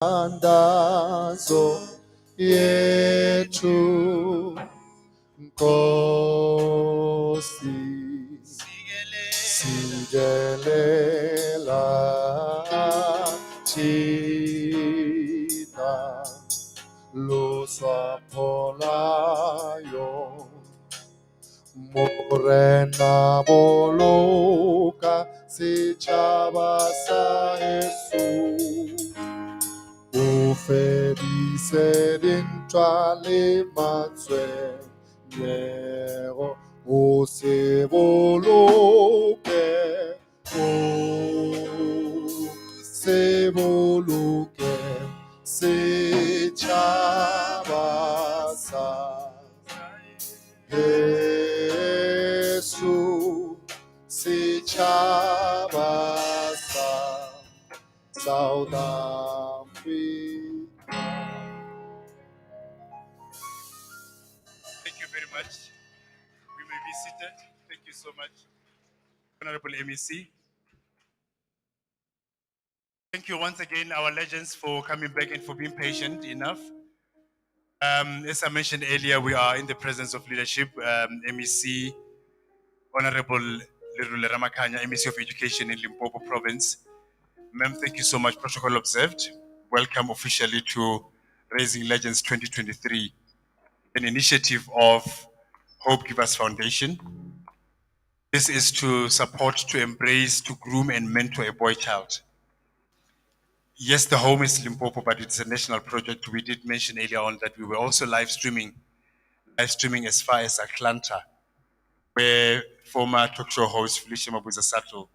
Andazo yetu Nkosi sigelela Tina Lusapolayo Morena boloka Sichaba sa Jesus Ufedise dintwale matswe Yero Oseboloke Oseboloke Sechabasa Yesu Sechabasa South Africa. Thank you very much. We may be seated. Thank you so much, Honorable MEC. Thank you once again, our legends, for coming back and for being patient enough. As I mentioned earlier, we are in the presence of leadership, MEC, Honorable Lerule Ramakanya, MEC of Education in Limpopo Province. Ma'am, thank you so much. Protocol observed. Welcome officially to Raising Legends 2023, an initiative of Hope Givers Foundation. This is to support, to embrace, to groom and mentor a boy child. Yes, the home is Limpopo, but it's a national project. We did mention earlier on that we were also live streaming as far as Atlanta, where former talk show host Felicia Mabuza Sato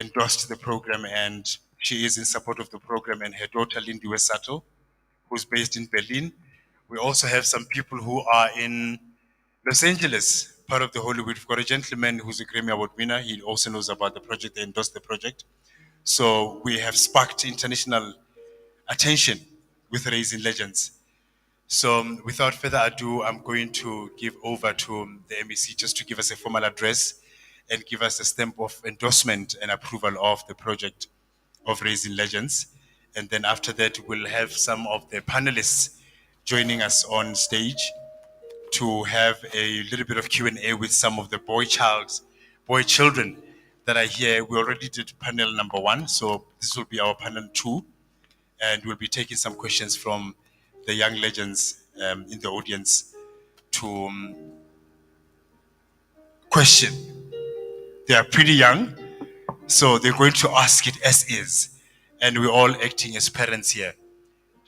endorsed the program, and she is in support of the program, and her daughter Lindy Sato, who's based in Berlin. We also have some people who are in Los Angeles, part of the Hollywood. We've got a gentleman who's a Grammy Award winner. He also knows about the project, they endorsed the project. So we have sparked international attention with Raising Legends. So without further ado, I'm going to give over to the MEC just to give us a formal address and give us a stamp of endorsement and approval of the project of Raising Legends. And then after that, we'll have some of the panelists joining us on stage to have a little bit of Q&A with some of the boy children that are here. We already did panel number 1, so this will be our panel 2, and we'll be taking some questions from the young legends in the audience to question. They are pretty young, so they're going to ask it as is, and we're all acting as parents here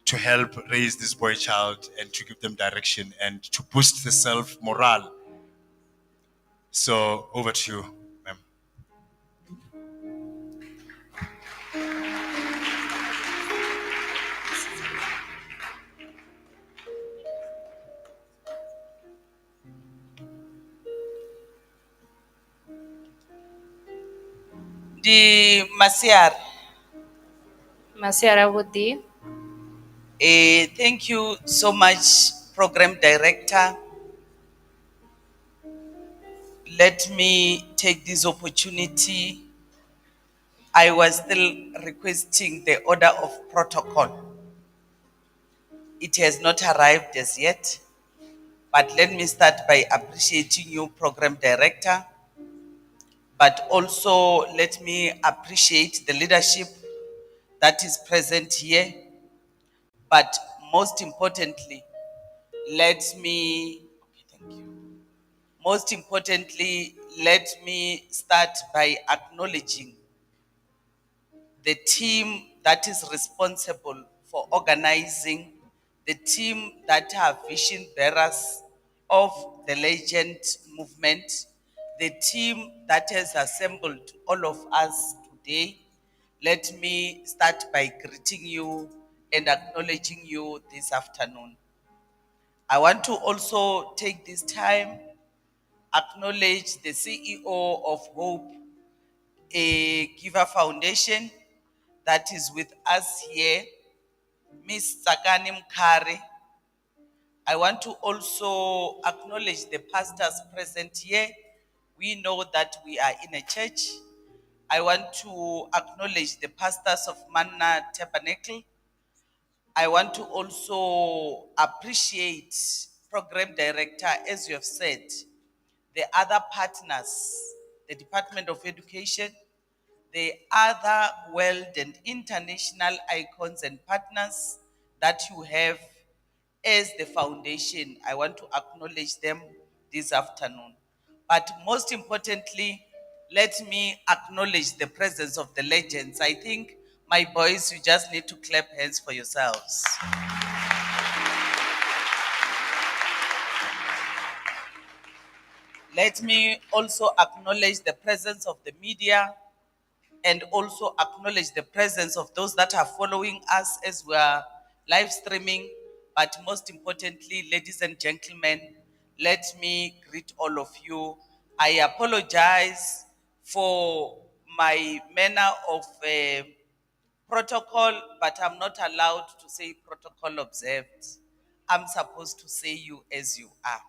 to help raise this boy child and to give them direction and to boost the self-morale. So over to you, ma'am. Di Masiar. Masiara Woody. Thank you so much, Program Director. Let me take this opportunity. I was still requesting the order of protocol. It has not arrived as yet, but let me start by appreciating you, Program Director. But also let me appreciate the leadership that is present here. But most importantly, let me start by acknowledging the team that is responsible for organizing, the team that are vision bearers of the Legend movement, the team that has assembled all of us today. Let me start by greeting you and acknowledging you this afternoon. I want to also take this time, acknowledge the CEO of Hope Giver Foundation that is with us here, Ms. Sakani Mkari. I want to also acknowledge the pastors present here. We know that we are in a church. I want to acknowledge the pastors of MANNA Tabernacle. I want to also appreciate program director, as you have said, the other partners, the Department of Education, the other world and international icons and partners that you have as the foundation. I want to acknowledge them this afternoon. But most importantly, let me acknowledge the presence of the legends. I think, my boys, you just need to clap hands for yourselves. Let me also acknowledge the presence of the media and also acknowledge the presence of those that are following us as we are live streaming. But most importantly, ladies and gentlemen, let me greet all of you. I apologize for my manner of protocol, but I'm not allowed to say protocol observed. I'm supposed to say you as you are.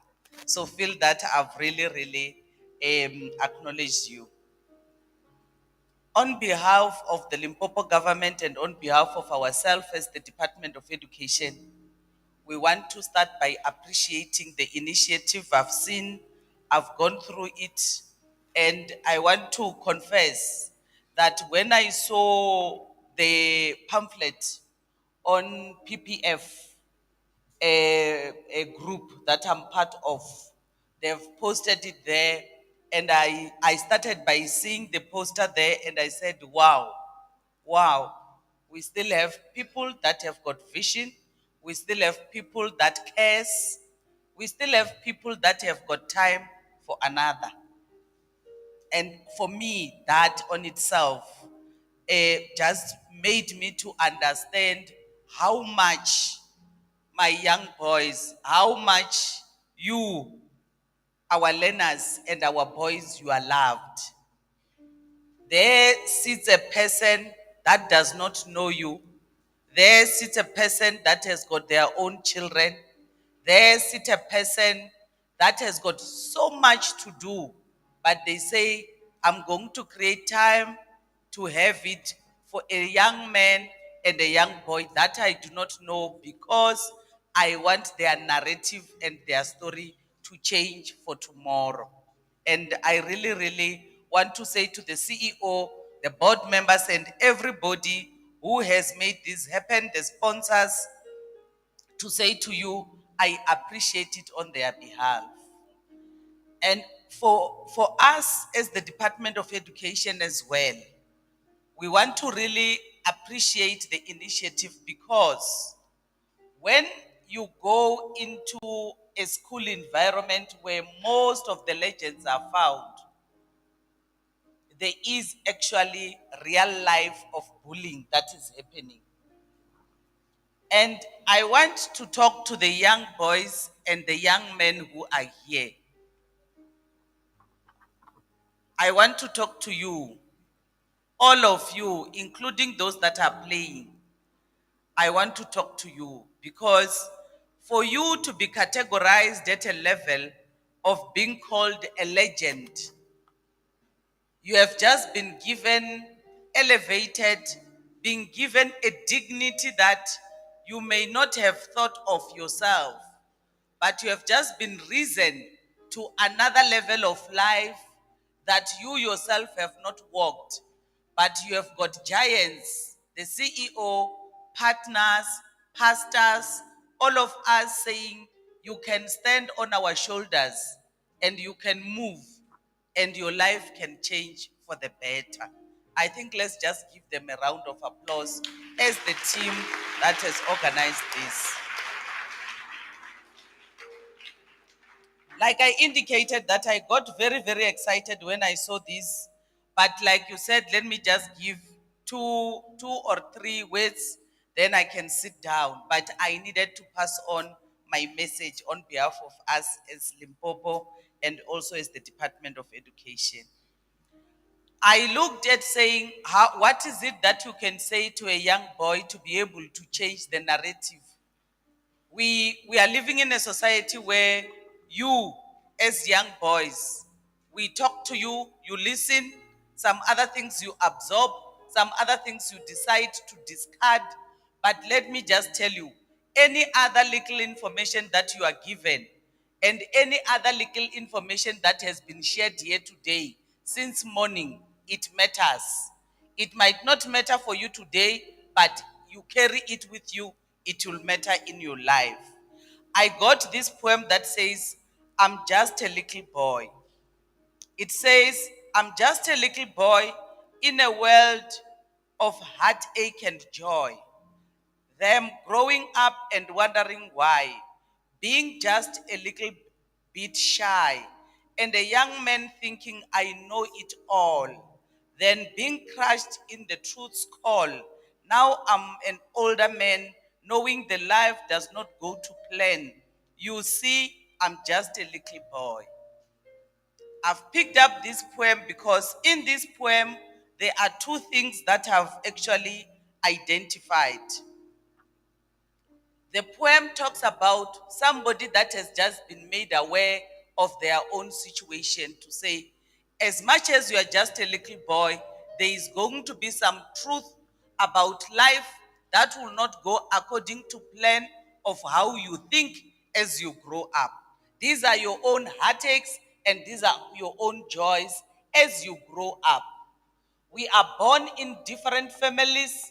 So feel that I've really acknowledged you. On behalf of the Limpopo government and on behalf of ourselves as the Department of Education, we want to start by appreciating the initiative I've seen. I've gone through it, and I want to confess that when I saw the pamphlet on PPF, a group that I'm part of. They've posted it there, and I started by seeing the poster there, and I said, wow, wow, we still have people that have got vision. We still have people that cares. We still have people that have got time for another. And for me, that on itself just made me to understand how much my young boys, how much you, our learners and our boys, you are loved. There sits a person that does not know you. There sits a person that has got their own children. There sits a person that has got so much to do, but they say, I'm going to create time to have it for a young man and a young boy that I do not know, because I want their narrative and their story to change for tomorrow. And I really want to say to the CEO, the board members, and everybody who has made this happen, the sponsors, to say to you, I appreciate it on their behalf. And for us as the Department of Education as well, we want to really appreciate the initiative, because when you go into a school environment where most of the legends are found, there is actually real life of bullying that is happening. And I want to talk to the young boys and the young men who are here. I want to talk to you, all of you, including those that are playing. I want to talk to you, because for you to be categorized at a level of being called a legend, you have just been given, elevated, being given a dignity that you may not have thought of yourself, but you have just been risen to another level of life that you yourself have not walked. But you have got giants, the CEO, partners, pastors, all of us saying, you can stand on our shoulders and you can move and your life can change for the better. I think let's just give them a round of applause as the team that has organized this. Like I indicated, that I got very excited when I saw this. But like you said, let me just give two or three words, then I can sit down. But I needed to pass on my message on behalf of us as Limpopo and also as the Department of Education. I looked at saying, what is it that you can say to a young boy to be able to change the narrative? We are living in a society where you, as young boys, we talk to you, you listen, some other things you absorb, some other things you decide to discard, But let me just tell you, any other little information that you are given and any other little information that has been shared here today since morning, it matters. It might not matter for you today, but you carry it with you, it will matter in your life. I got this poem that says, I'm just a little boy. It says, I'm just a little boy in a world of heartache and joy. Them growing up and wondering why, being just a little bit shy, and a young man thinking I know it all, then being crushed in the truth's call. Now I'm an older man, knowing the life does not go to plan. You see, I'm just a little boy. I've picked up this poem because in this poem, there are two things that I've actually identified. The poem talks about somebody that has just been made aware of their own situation to say, as much as you are just a little boy, there is going to be some truth about life that will not go according to plan of how you think as you grow up. These are your own heartaches and these are your own joys as you grow up. We are born in different families.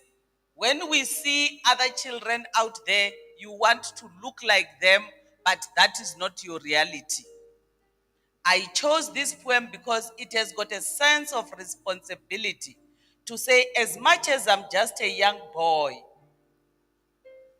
When we see other children out there, you want to look like them, but that is not your reality. I chose this poem because it has got a sense of responsibility to say, as much as I'm just a young boy,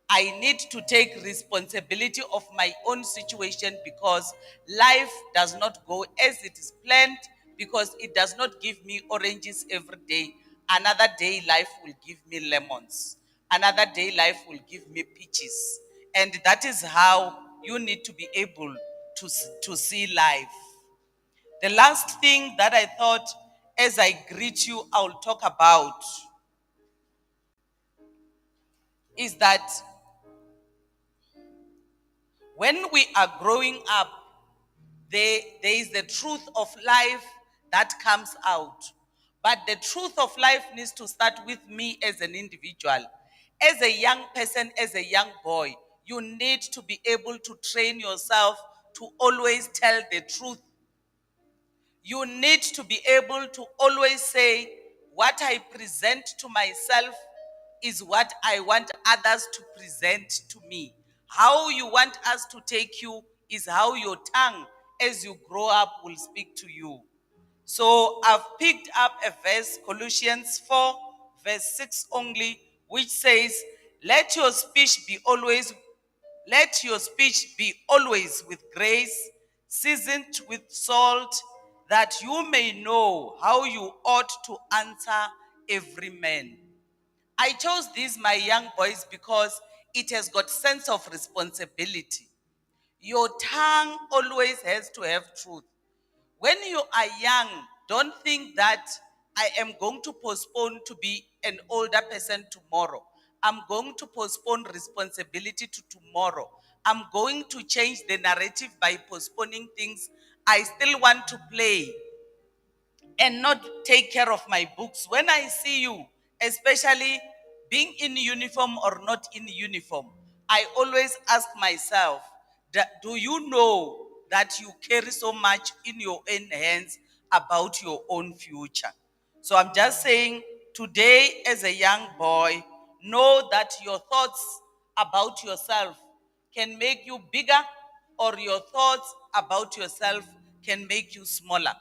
I need to take responsibility of my own situation because life does not go as it is planned, because it does not give me oranges every day. Another day, life will give me lemons. Another day, life will give me peaches. And that is how you need to be able to see life. The last thing that I thought as I greet you, I'll talk about is that when we are growing up, there is the truth of life that comes out. But the truth of life needs to start with me as an individual. As a young person, as a young boy, you need to be able to train yourself to always tell the truth. You need to be able to always say, what I present to myself is what I want others to present to me. How you want us to take you is how your tongue, as you grow up, will speak to you. So I've picked up a verse, Colossians 4, verse 6 only, which says, let your speech be always with grace, seasoned with salt, that you may know how you ought to answer every man. I chose these, my young boys, because it has got sense of responsibility. Your tongue always has to have truth. When you are young, don't think that I am going to postpone to be an older person tomorrow. I'm going to postpone responsibility to tomorrow. I'm going to change the narrative by postponing things. I still want to play and not take care of my books. When I see you, especially being in uniform or not in uniform, I always ask myself, do you know that you carry so much in your own hands about your own future? So I'm just saying, today as a young boy, know that your thoughts about yourself can make you bigger, or your thoughts about yourself can make you smaller.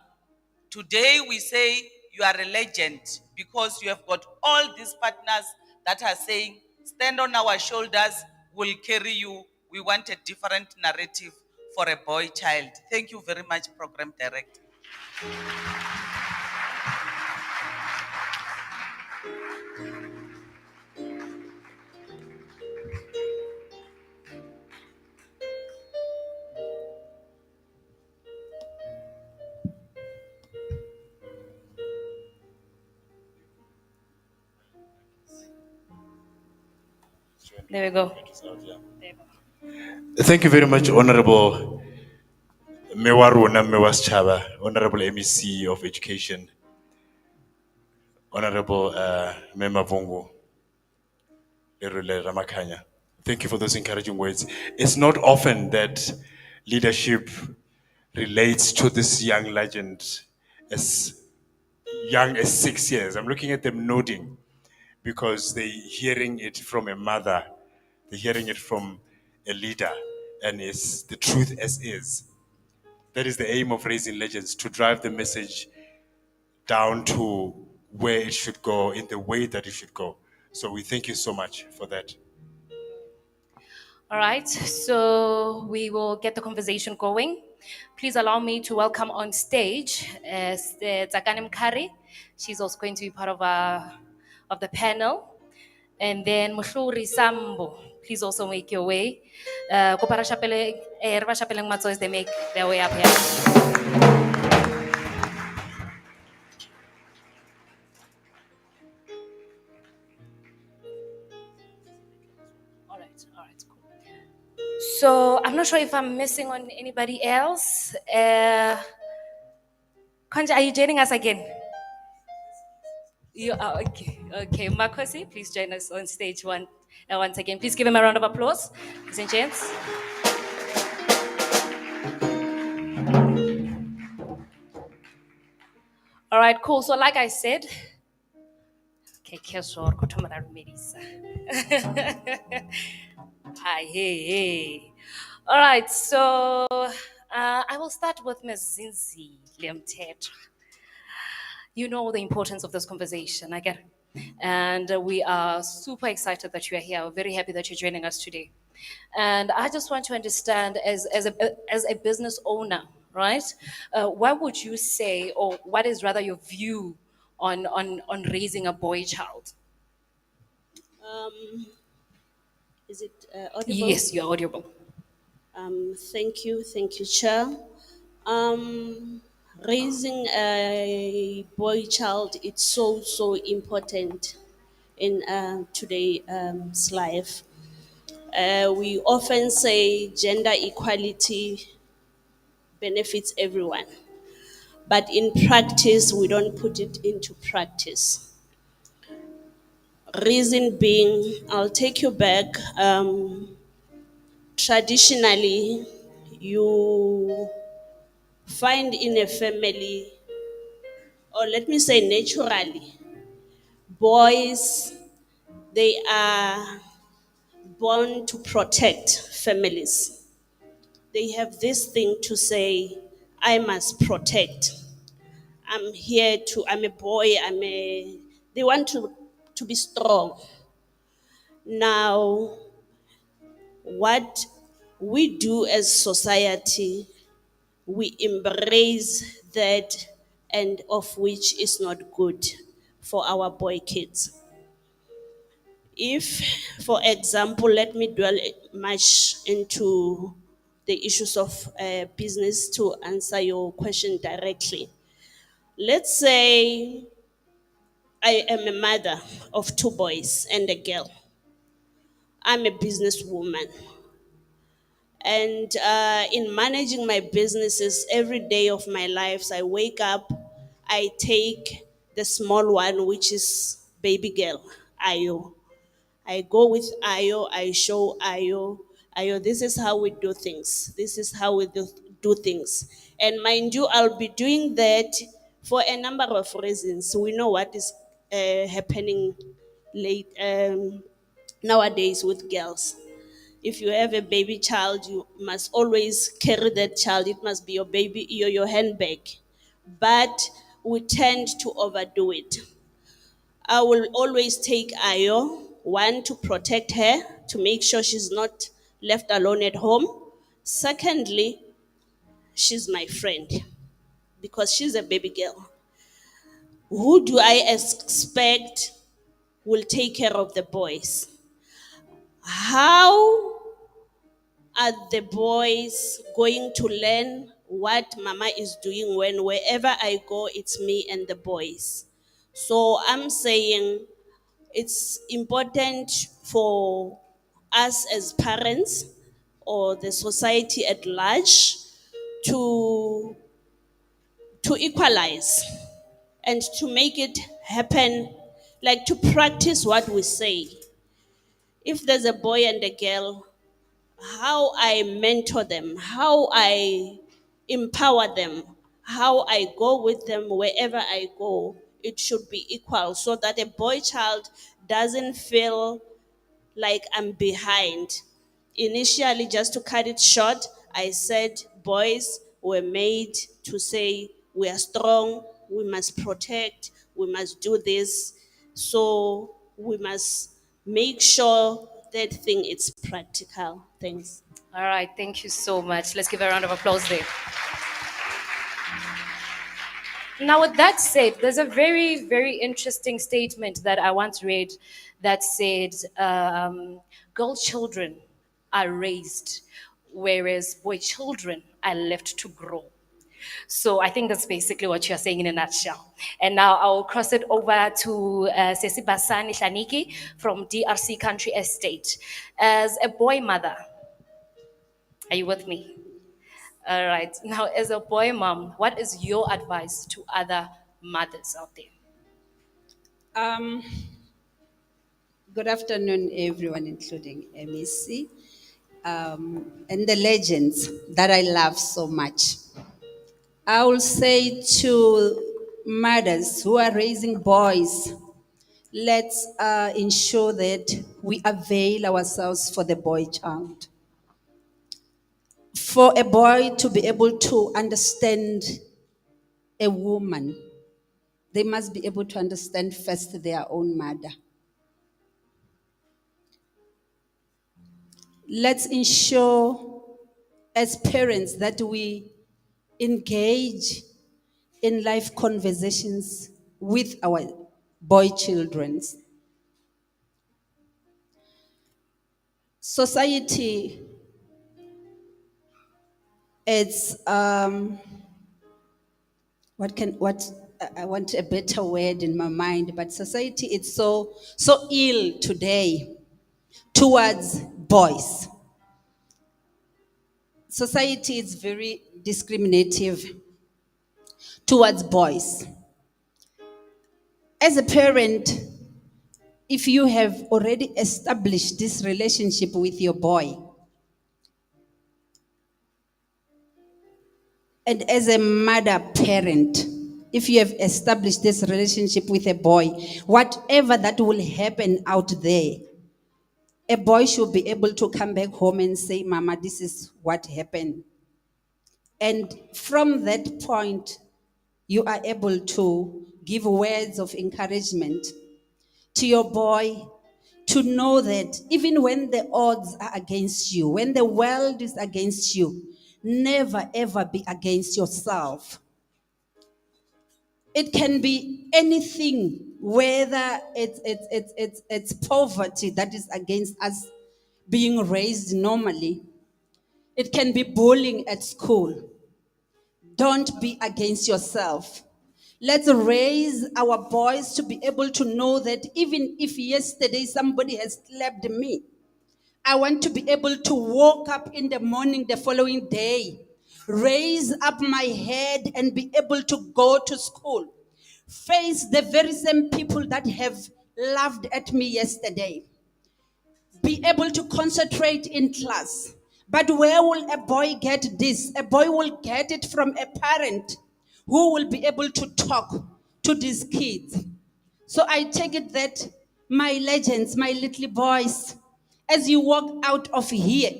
Today we say you are a legend because you have got all these partners that are saying, stand on our shoulders, we'll carry you. We want a different narrative for a boy child. Thank you very much, Program Director. There we go. Thank you very much, Honorable Mewaruna Mewaschaba, Honorable MEC of Education, Honorable Mema Vongo. Lerole Ramakhanya. Thank you for those encouraging words. It's not often that leadership relates to this young legend as young as 6 years. I'm looking at them nodding because they're hearing it from a mother, they're hearing it from a leader, and it's the truth as is. That is the aim of raising legends, to drive the message down to where it should go in the way that it should go. So we thank you so much for that. All right, so we will get the conversation going. Please allow me to welcome on stage Tsakani Mkari. She's also going to be part of the panel. And then Muhluri Sambo, please also make your way. Kopara Chapele, Rva Chapeleng Matso, as they make their way up here. All right, cool. So I'm not sure if I'm missing on anybody else. Konja, are you joining us again? You are okay. Okay, Makosi, please join us on stage once again. Please give him a round of applause, ladies and gents. All right, cool. So, like I said, okay, Kesor, Kotomara Melissa. Hi, hey. All right, so I will start with Ms. Zinzi Lemtetra. You know the importance of this conversation, I get it. And we are super excited that you are here. We're very happy that you're joining us today. And I just want to understand, as a business owner, right? What would you say, or what is rather your view on raising a boy child? Is it audible? Yes, you're audible. Thank you, Chair. Raising a boy child, it's so important in today's life. We often say gender equality benefits everyone, but in practice, we don't put it into practice. Reason being, I'll take you back. Traditionally, you find in a family, or let me say naturally, boys, they are born to protect families. They have this thing to say, I must protect. I'm a boy, they want to be strong. Now, what we do as society, we embrace that, and of which is not good for our boy kids. If, for example, let me dwell much into the issues of business to answer your question directly. Let's say I am a mother of 2 boys and a girl. I'm a businesswoman. And in managing my businesses, every day of my life, I wake up, I take the small one, which is baby girl, Ayo. I go with Ayo, I show Ayo, this is how we do things. This is how we do things. And mind you, I'll be doing that for a number of reasons. We know what is happening nowadays with girls. If you have a baby child, you must always carry that child. It must be your baby, your handbag. But we tend to overdo it. I will always take Ayo, one, to protect her, to make sure she's not left alone at home. Secondly, she's my friend because she's a baby girl. Who do I expect will take care of the boys? How are the boys going to learn what mama is doing when wherever I go, it's me and the boys? So I'm saying it's important for us as parents or the society at large to equalize and to make it happen, like to practice what we say. if there's a boy and a girl, how I mentor them, how I empower them, how I go with them wherever I go, it should be equal so that a boy child doesn't feel like I'm behind. Initially, just to cut it short, I said boys were made to say we are strong, we must protect, we must do this. So we must make sure that thing is practical. Thanks. All right, thank you so much. Let's give a round of applause there. Now, with that said, there's a very, very interesting statement that I once read that said, girl children are raised, whereas boy children are left to grow. So I think that's basically what you're saying in a nutshell. And now I'll cross it over to Sesi Basani Shaniki from DRC Country Estate. As a boy mother, are you with me? All right. Now, as a boy mom, what is your advice to other mothers out there? Um, Good afternoon, everyone, including MEC, and the legends that I love so much. I will say to mothers who are raising boys, let's ensure that we avail ourselves for the boy child. For a boy to be able to understand a woman, they must be able to understand first their own mother. Let's ensure as parents that we engage in life conversations with our boy children. Society, it's I want a better word in my mind, but society is so ill today towards boys. Society is very discriminative towards boys. As a parent, if you have already established this relationship with your boy, and as a mother parent, if you have established this relationship with a boy, whatever that will happen out there, a boy should be able to come back home and say, Mama, this is what happened. And from that point, you are able to give words of encouragement to your boy to know that even when the odds are against you, when the world is against you, never ever be against yourself. It can be anything, whether it's poverty that is against us being raised normally. It can be bullying at school. Don't be against yourself. Let's raise our boys to be able to know that even if yesterday somebody has slapped me, I want to be able to wake up in the morning the following day, raise up my head and be able to go to school, face the very same people that have laughed at me yesterday, be able to concentrate in class. But where will a boy get this? A boy will get it from a parent who will be able to talk to these kids. So I take it that my legends, my little boys, as you walk out of here,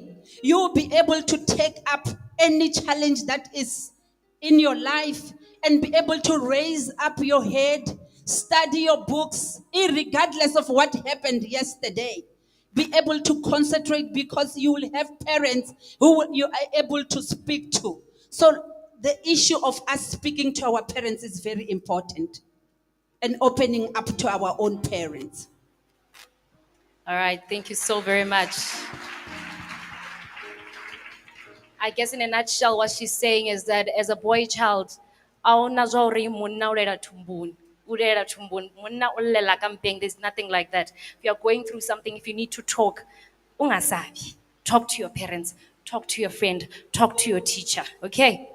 you will be able to take up any challenge that is in your life and be able to raise up your head, study your books, regardless of what happened yesterday. Be able to concentrate because you will have parents you are able to speak to. So the issue of us speaking to our parents is very important and opening up to our own parents. All right, thank you so very much. I guess in a nutshell, what she's saying is that as a boy child, there's nothing like that. If you're going through something, if you need to talk, ungasabi. Talk to your parents, talk to your friend, talk to your teacher, okay?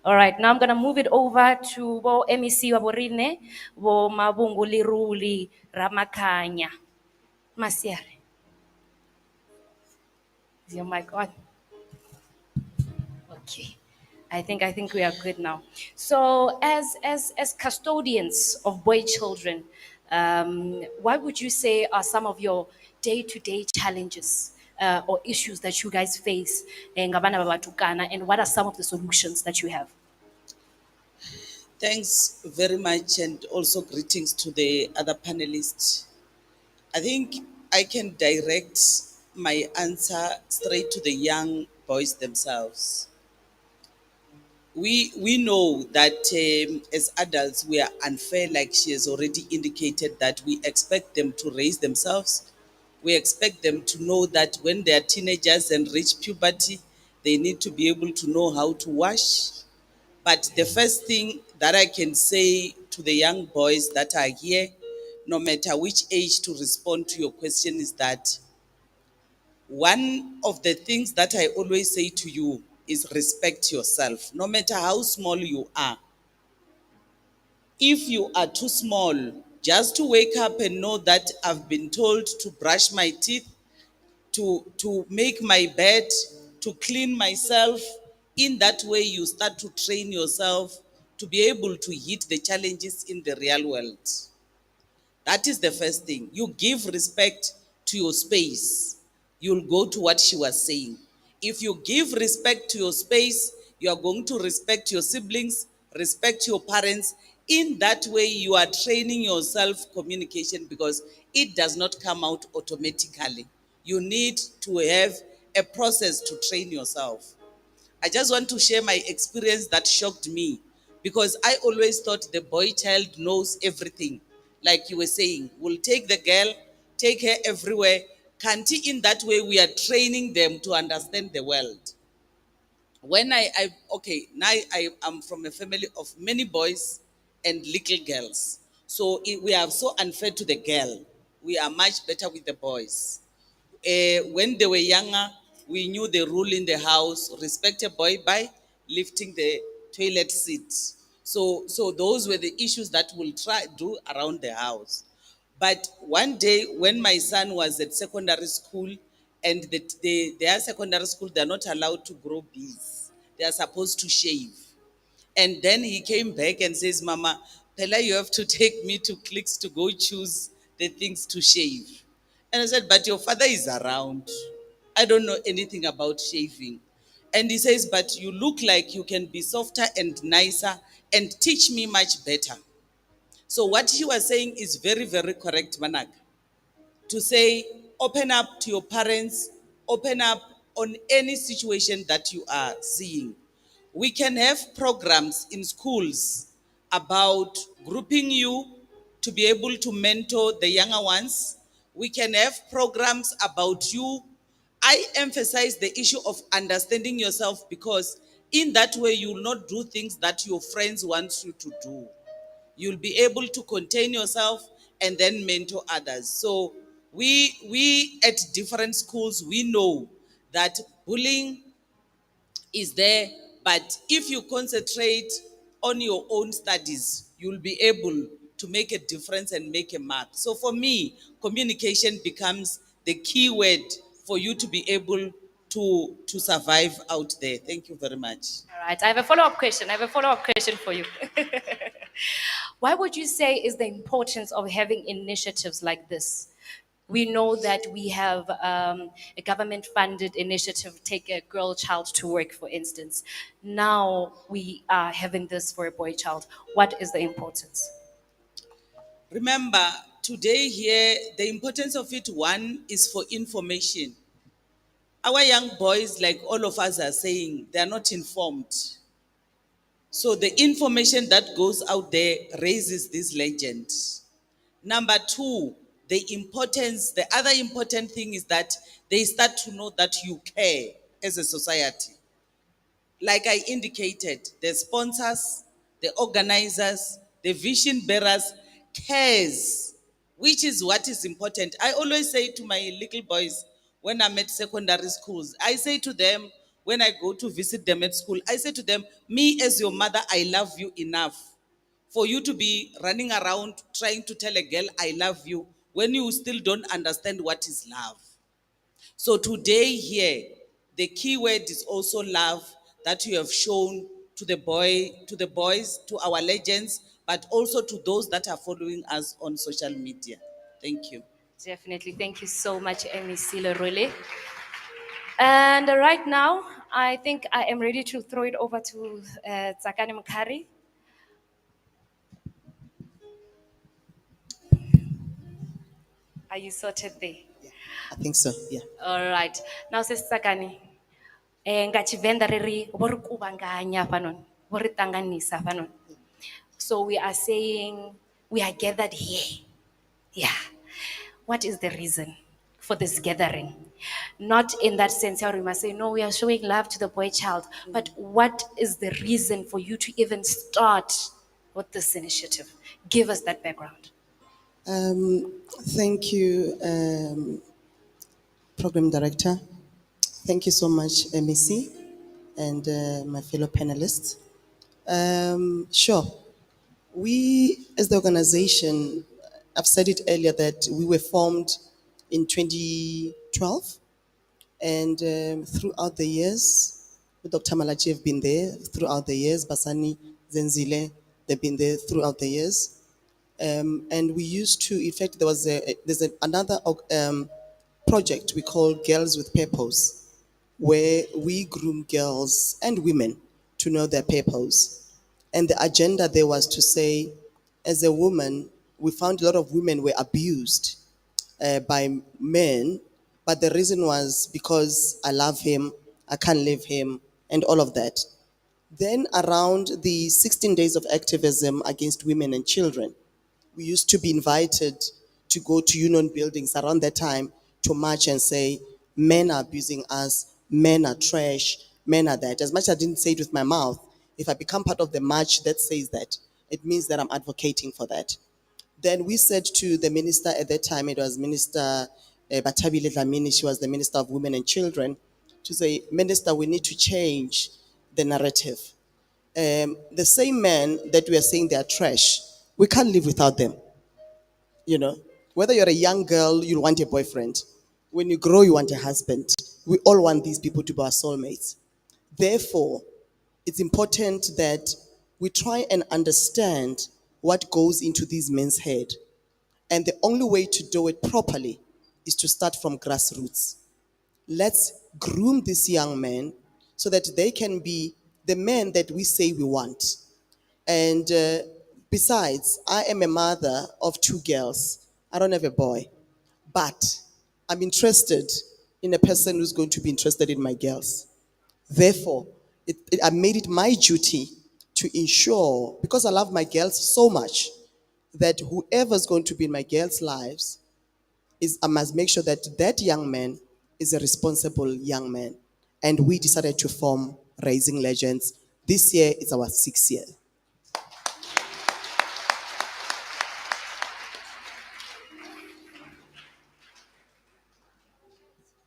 All right, now I'm gonna move it over to Bo MEC wa Borine, Bo Mabungu Liruli Ramakanya. Masiare. Is your mic on? Okay. I think we are good now. So as custodians of boy children, what would you say are some of your day-to-day challenges or issues that you guys face in Ngabana Babatukana, and what are some of the solutions that you have? Thanks very much, and also greetings to the other panelists. I think I can direct my answer straight to the young boys themselves. We know that as adults we are unfair, like she has already indicated, that we expect them to raise themselves. We expect them to know that when they are teenagers and reach puberty, they need to be able to know how to wash. But the first thing that I can say to the young boys that are here, no matter which age, to respond to your question, is that one of the things that I always say to you is respect yourself, no matter how small you are. If you are too small, just to wake up and know that I've been told to brush my teeth, to make my bed, to clean myself, in that way you start to train yourself to be able to hit the challenges in the real world. That is the first thing. You give respect to your space. You'll go to what she was saying. If you give respect to your space, you are going to respect your siblings, respect your parents. In that way, you are training yourself communication, because it does not come out automatically. You need to have a process to train yourself. I just want to share my experience that shocked me, because I always thought the boy child knows everything. Like you were saying, we'll take the girl, take her everywhere. Can't in that way we are training them to understand the world. When okay, now I am from a family of many boys and little girls. So we are so unfair to the girl. We are much better with the boys. When they were younger, we knew the rule in the house: respect a boy by lifting the toilet seat. So those were the issues that we'll try do around the house. But one day, when my son was at secondary school, and their secondary school, they're not allowed to grow bees. They are supposed to shave. And then he came back and says, Mama, Pella, you have to take me to Clicks to go choose the things to shave. And I said, but your father is around. I don't know anything about shaving. And he says, but you look like you can be softer and nicer and teach me much better. So what he was saying is very, very correct, Manak. To say, open up to your parents, open up on any situation that you are seeing. We can have programs in schools about grouping you to be able to mentor the younger ones. We can have programs about you. I emphasize the issue of understanding yourself, because in that way you will not do things that your friends want you to do. You'll be able to contain yourself and then mentor others. So we at different schools, we know that bullying is there, but if you concentrate on your own studies, you'll be able to make a difference and make a mark. So for me, communication becomes the key word for you to be able to survive out there. Thank you very much. All right, I have a follow-up question. I have a follow-up question for you. What would you say is the importance of having initiatives like this? We know that we have a government-funded initiative, Take a Girl Child to Work, for instance. Now we are having this for a boy child. What is the importance? Remember, today here, the importance of it, one, is for information. Our young boys, like all of us are saying, they are not informed. So the information that goes out there raises this legend. Number two, the other important thing is that they start to know that you care as a society. Like I indicated, the sponsors, the organizers, the vision bearers cares, which is what is important. I always say to my little boys when I'm at secondary schools, I say to them, when I go to visit them at school, I say to them, me as your mother, I love you enough for you to be running around trying to tell a girl, I love you, when you still don't understand what is love. So today here, The key word is also love that you have shown to the boys, to our legends, but also to those that are following us on social media. Thank you. Definitely. Thank you so much, MEC Lerole. And right now, I think I am ready to throw it over to Tsakani Mkari. Are you sorted there? I think so, yeah. All right. Now, Sis Tsakani, nga Tshivenda ri ri, "Vo ri kuvhanganya hafhanoni, vo ri ṱanganisa hafhanoni." So we are saying we are gathered here. Yeah. What is the reason for this gathering? Not in that sense, how we must say, no, we are showing love to the boy child, but what is the reason for you to even start with this initiative? Give us that background. Thank you, Program Director. Thank you so much, MEC, and my fellow panelists. Sure. We, as the organization, I've said it earlier that we were formed in 2012, and throughout the years, Dr. Malachi have been there throughout the years, Basani, Zenzile, they've been there throughout the years. And we used to, in fact, another project we call Girls with Purpose, where we groom girls and women to know their purpose. And the agenda there was to say, as a woman, we found a lot of women were abused by men, but the reason was because I love him, I can't leave him, and all of that. Then, around the 16 days of activism against women and children, we used to be invited to go to union buildings around that time to march and say, men are abusing us, men are trash, men are that. As much as I didn't say it with my mouth, if I become part of the march that says that, it means that I'm advocating for that. Then we said to the minister at that time, it was Minister Batabile Dlamini, she was the Minister of Women and Children, to say, Minister, we need to change the narrative. The same men that we are saying they are trash, we can't live without them. You know, whether you're a young girl, you want a boyfriend. When you grow, you want a husband. We all want these people to be our soulmates. Therefore, it's important that we try and understand what goes into these men's head. And the only way to do it properly is to start from grassroots. Let's groom these young men so that they can be the men that we say we want. And besides, I am a mother of 2 girls. I don't have a boy. But I'm interested in a person who's going to be interested in my girls. Therefore, I made it my duty to ensure, because I love my girls so much, that whoever's going to be in my girls' lives, I must make sure that that young man is a responsible young man. And we decided to form Raising Legends. This year is our 6th year.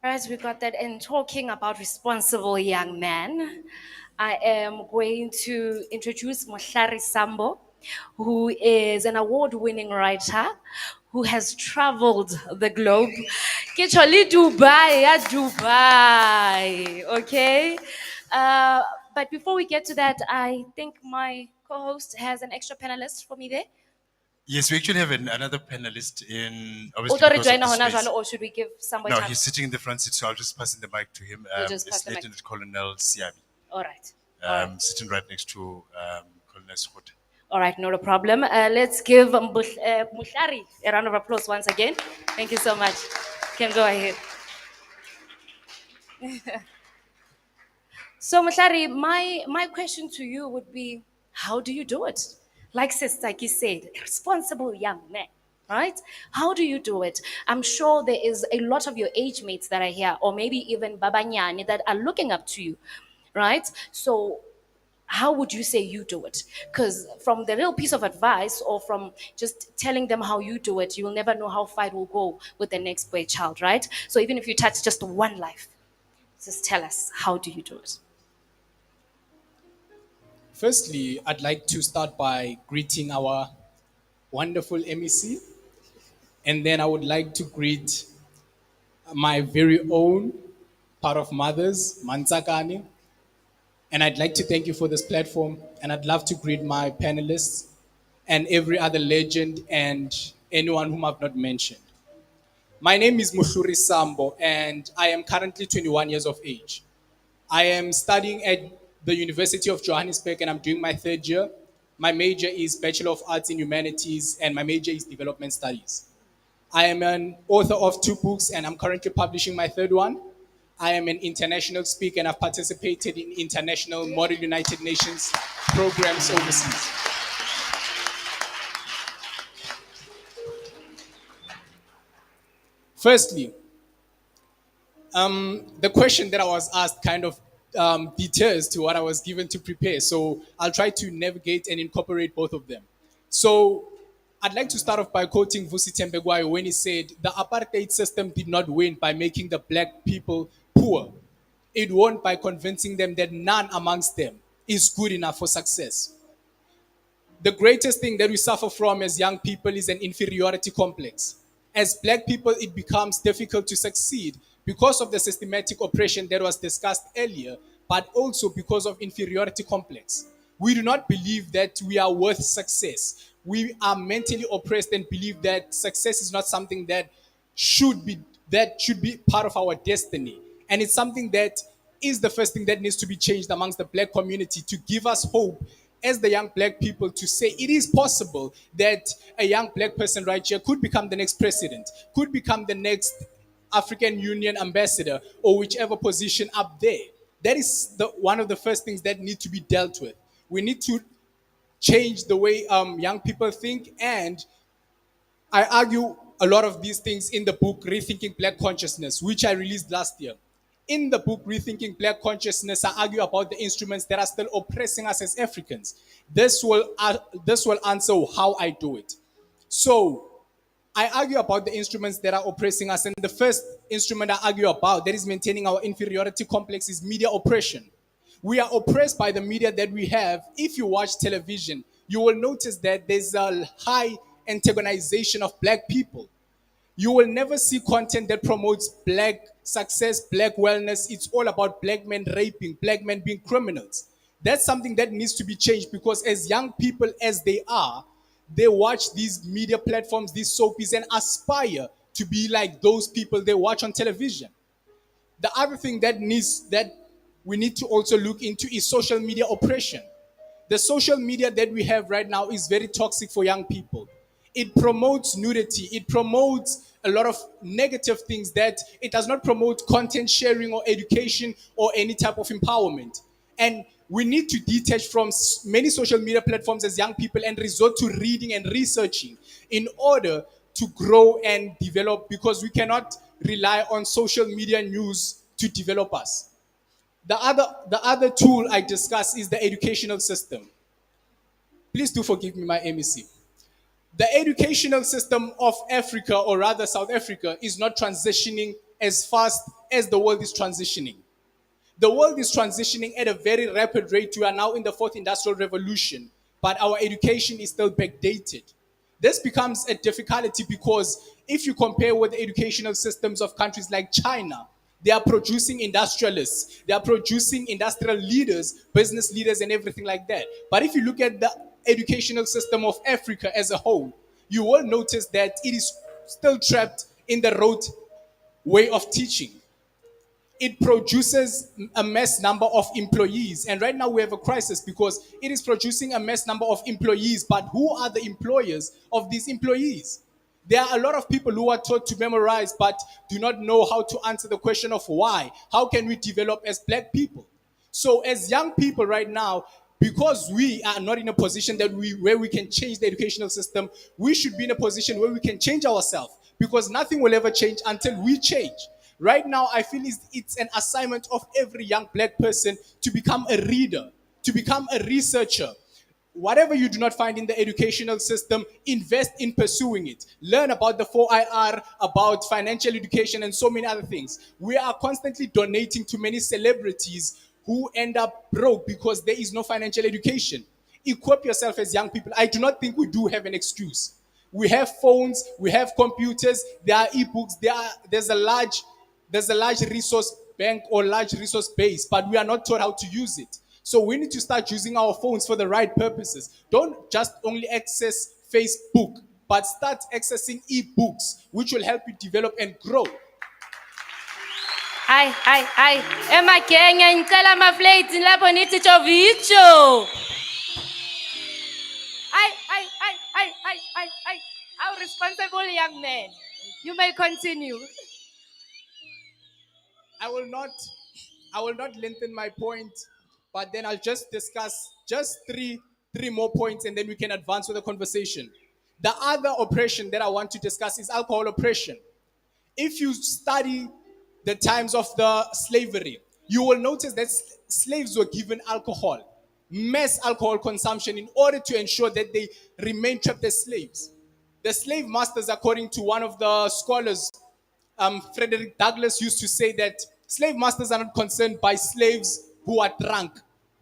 As we got that, and talking about responsible young man, I am going to introduce Mohlari Sambo, who is an award-winning writer who has traveled the globe. Kecholi Dubai, yeah, Dubai, okay? But before we get to that, I think my co-host has an extra panelist for me there. Yes, we actually have another panelist in O obviously tlo re because of joina the hona space. jwale, or should we give somebody No, time? he's sitting in the front seat, so I'll just pass the mic to him. You'll just pass It's the mic. Lieutenant Colonel Siabi, All right. All right. sitting right next to Colonel Scott. All right, not a problem. Let's give Muhlari a round of applause once again. Thank you so much. Can go ahead. So, Muhlari, my question to you would be, how do you do it? Like Sister Taki said, responsible young man, right? How do you do it? I'm sure there is a lot of your age mates that are here, or maybe even Babanyani that are looking up to you, right? So how would you say you do it? Because from the real piece of advice or from just telling them how you do it, you will never know how far it will go with the next boy child, right? So even if you touch just one life, just tell us, how do you do it? Firstly, I'd like to start by greeting our wonderful MEC, and then I would like to greet my very own part of Mothers, Manzakani. And I'd like to thank you for this platform. And I'd love to greet my panelists and every other legend and anyone whom I've not mentioned. My name is Mushuri Sambo, and I am currently 21 years of age. I am studying at the University of Johannesburg, and I'm doing my third year. My major is Bachelor of Arts in Humanities, and my major is Development Studies. I am an author of 2 books, and I'm currently publishing my third one. I am an international speaker, and I've participated in international Model United Nations programs overseas. Firstly, the question that I was asked kind of deters to what I was given to prepare. So I'll try to navigate and incorporate both of them. So I'd like to start off by quoting Vusi Tembegwayo when he said, the apartheid system did not win by making the black people poor. It won by convincing them that none amongst them is good enough for success. The greatest thing that we suffer from as young people is an inferiority complex. As black people, it becomes difficult to succeed because of the systematic oppression that was discussed earlier, but also because of inferiority complex. We do not believe that we are worth success. We are mentally oppressed and believe that success is not something should be that should be part of our destiny. And it's something that is the first thing that needs to be changed amongst the black community to give us hope as the young black people to say it is possible that a young black person right here could become the next president, could become the next African Union ambassador, or whichever position up there. That is one of the first things that need to be dealt with. We need to change the way young people think, and I argue a lot of these things in the book Rethinking Black Consciousness, which I released last year. In the book Rethinking Black Consciousness, I argue about the instruments that are still oppressing us as Africans. This will answer how I do it. So I argue about the instruments that are oppressing us, and the first instrument I argue about that is maintaining our inferiority complex is media oppression. We are oppressed by the media that we have. If you watch television, you will notice that there's a high antagonization of black people. You will never see content that promotes black success, black wellness. It's all about black men raping, black men being criminals. That's something that needs to be changed because as young people as they are, they watch these media platforms, these soapies, and aspire to be like those people they watch on television. The other thing that we need to also look into is social media oppression. The social media that we have right now is very toxic for young people. It promotes nudity. It promotes a lot of negative things that it does not promote content sharing or education or any type of empowerment. And we need to detach from many social media platforms as young people and resort to reading and researching in order to grow and develop because we cannot rely on social media news to develop us. The other tool I discuss is the educational system. Please do forgive me, my MEC. The educational system of Africa, or rather South Africa, is not transitioning as fast as the world is transitioning. The world is transitioning at a very rapid rate. We are now in the fourth industrial revolution, but our education is still backdated. This becomes a difficulty because if you compare with the educational systems of countries like China, they are producing industrialists, they are producing industrial leaders, business leaders, and everything like that. But if you look at the educational system of Africa as a whole, you will notice that it is still trapped in the rote way of teaching. It produces a mass number of employees. And right now we have a crisis because it is producing a mass number of employees. But who are the employers of these employees? There are a lot of people who are taught to memorize but do not know how to answer the question of why. How can we develop as black people? So as young people right now, because we are not in a position where we can change the educational system, we should be in a position where we can change ourselves because nothing will ever change until we change. Right now, I feel it's an assignment of every young black person to become a reader, to become a researcher. Whatever you do not find in the educational system, invest in pursuing it. Learn about the 4IR, about financial education, and so many other things. We are constantly donating to many celebrities who end up broke because there is no financial education. Equip yourself as young people. I do not think we do have an excuse. We have phones, we have computers, there are ebooks, there's a large resource bank or large resource base, but we are not taught how to use it. So we need to start using our phones for the right purposes. Don't just only access Facebook, but start accessing e-books, which will help you develop and grow. Hayi. Emagenge ngicela ama-plates lapho nithi chovicho. Hayi. How responsible young man. You may continue. I will not lengthen my point, but then I'll just discuss just three more points and then we can advance with the conversation. The other oppression that I want to discuss is alcohol oppression. If you study the times of the slavery, you will notice that slaves were given alcohol, mass alcohol consumption, in order to ensure that they remain trapped as slaves. The slave masters, according to one of the scholars, Frederick Douglass, used to say that slave masters are not concerned by slaves who are drunk.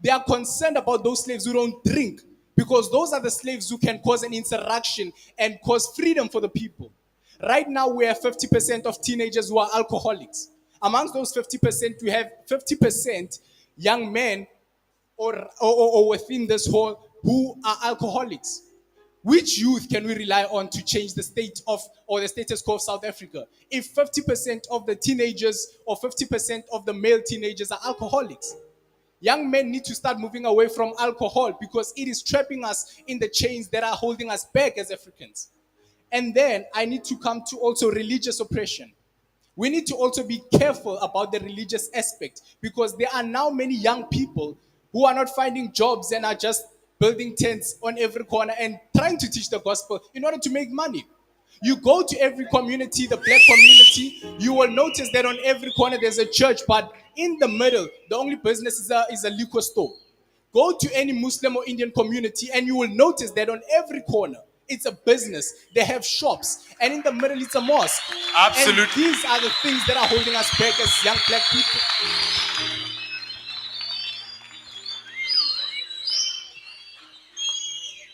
They are concerned about those slaves who don't drink, because those are the slaves who can cause an insurrection and cause freedom for the people. Right now, we have 50% of teenagers who are alcoholics. Amongst those 50%, we have 50% young men or within this whole who are alcoholics. Which youth can we rely on to change the state of or the status quo of South Africa if 50% of the teenagers or 50% of the male teenagers are alcoholics? Young men need to start moving away from alcohol because it is trapping us in the chains that are holding us back as Africans. And then I need to come to also religious oppression. We need to also be careful about the religious aspect because there are now many young people who are not finding jobs and are just building tents on every corner and trying to teach the gospel in order to make money. You go to every community, the black community, you will notice that on every corner there's a church, but in the middle, the only business is a liquor store. Go to any Muslim or Indian community and you will notice that on every corner, it's a business. They have shops. And in the middle, it's a mosque. Absolutely. And these are the things that are holding us back as young black people.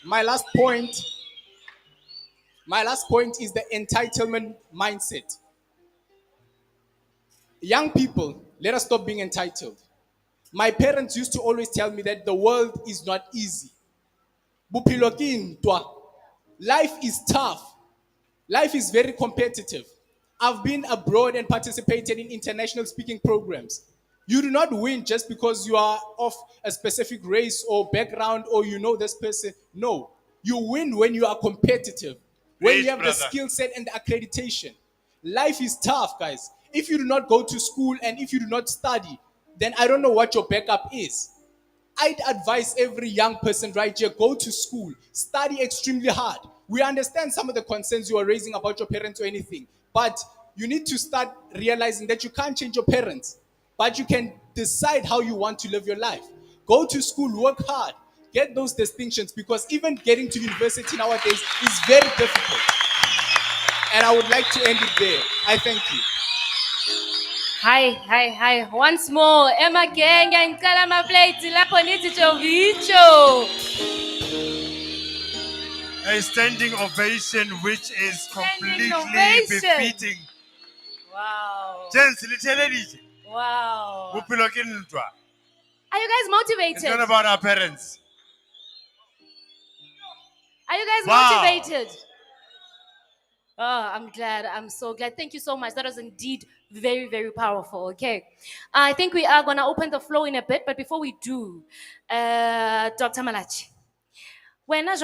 My last point is the entitlement mindset. Young people, let us stop being entitled. My parents used to always tell me that the world is not easy. Bophelo ke ntwa. Life is tough. Life is very competitive. I've been abroad and participated in international speaking programs. You do not win just because you are of a specific race or background or you know this person. No. You win when you are competitive, when you have the skill set and the accreditation. Life is tough, guys. If you do not go to school and if you do not study, then I don't know what your backup is. I'd advise every young person right here, go to school, study extremely hard. We understand some of the concerns you are raising about your parents or anything, but you need to start realizing that you can't change your parents, but you can decide how you want to live your life. Go to school, work hard, get those distinctions, because even getting to university nowadays is very difficult. And I would like to end it there. I thank you. Hi. Once more, emagenge ngicela ama-plates lapho nithi chovicho. A standing ovation which is Standing completely ovation. befitting. Wow. Gents, little Wow. bophelo ke ntwa. Are you guys motivated? It's not about our parents. Are you guys Wow. motivated? Oh, I'm glad. I'm so glad. Thank you so much. That was indeed very, very powerful. Okay. I think we are going to open the floor in a bit, but before we do, Dr. Malachi, when a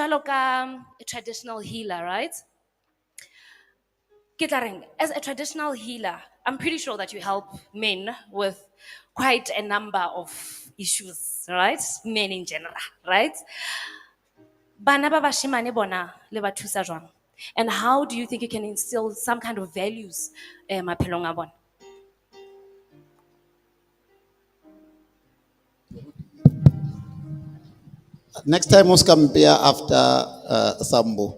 traditional healer, right? Ke tla reng, as a traditional healer, I'm pretty sure that you help men with quite a number of issues, right? Men in general, right? Bana ba bashimane bona le ba thusa jwang? And how do you think you can instill some kind of values maphelong a bona? Next time, Oscampia after Sambo.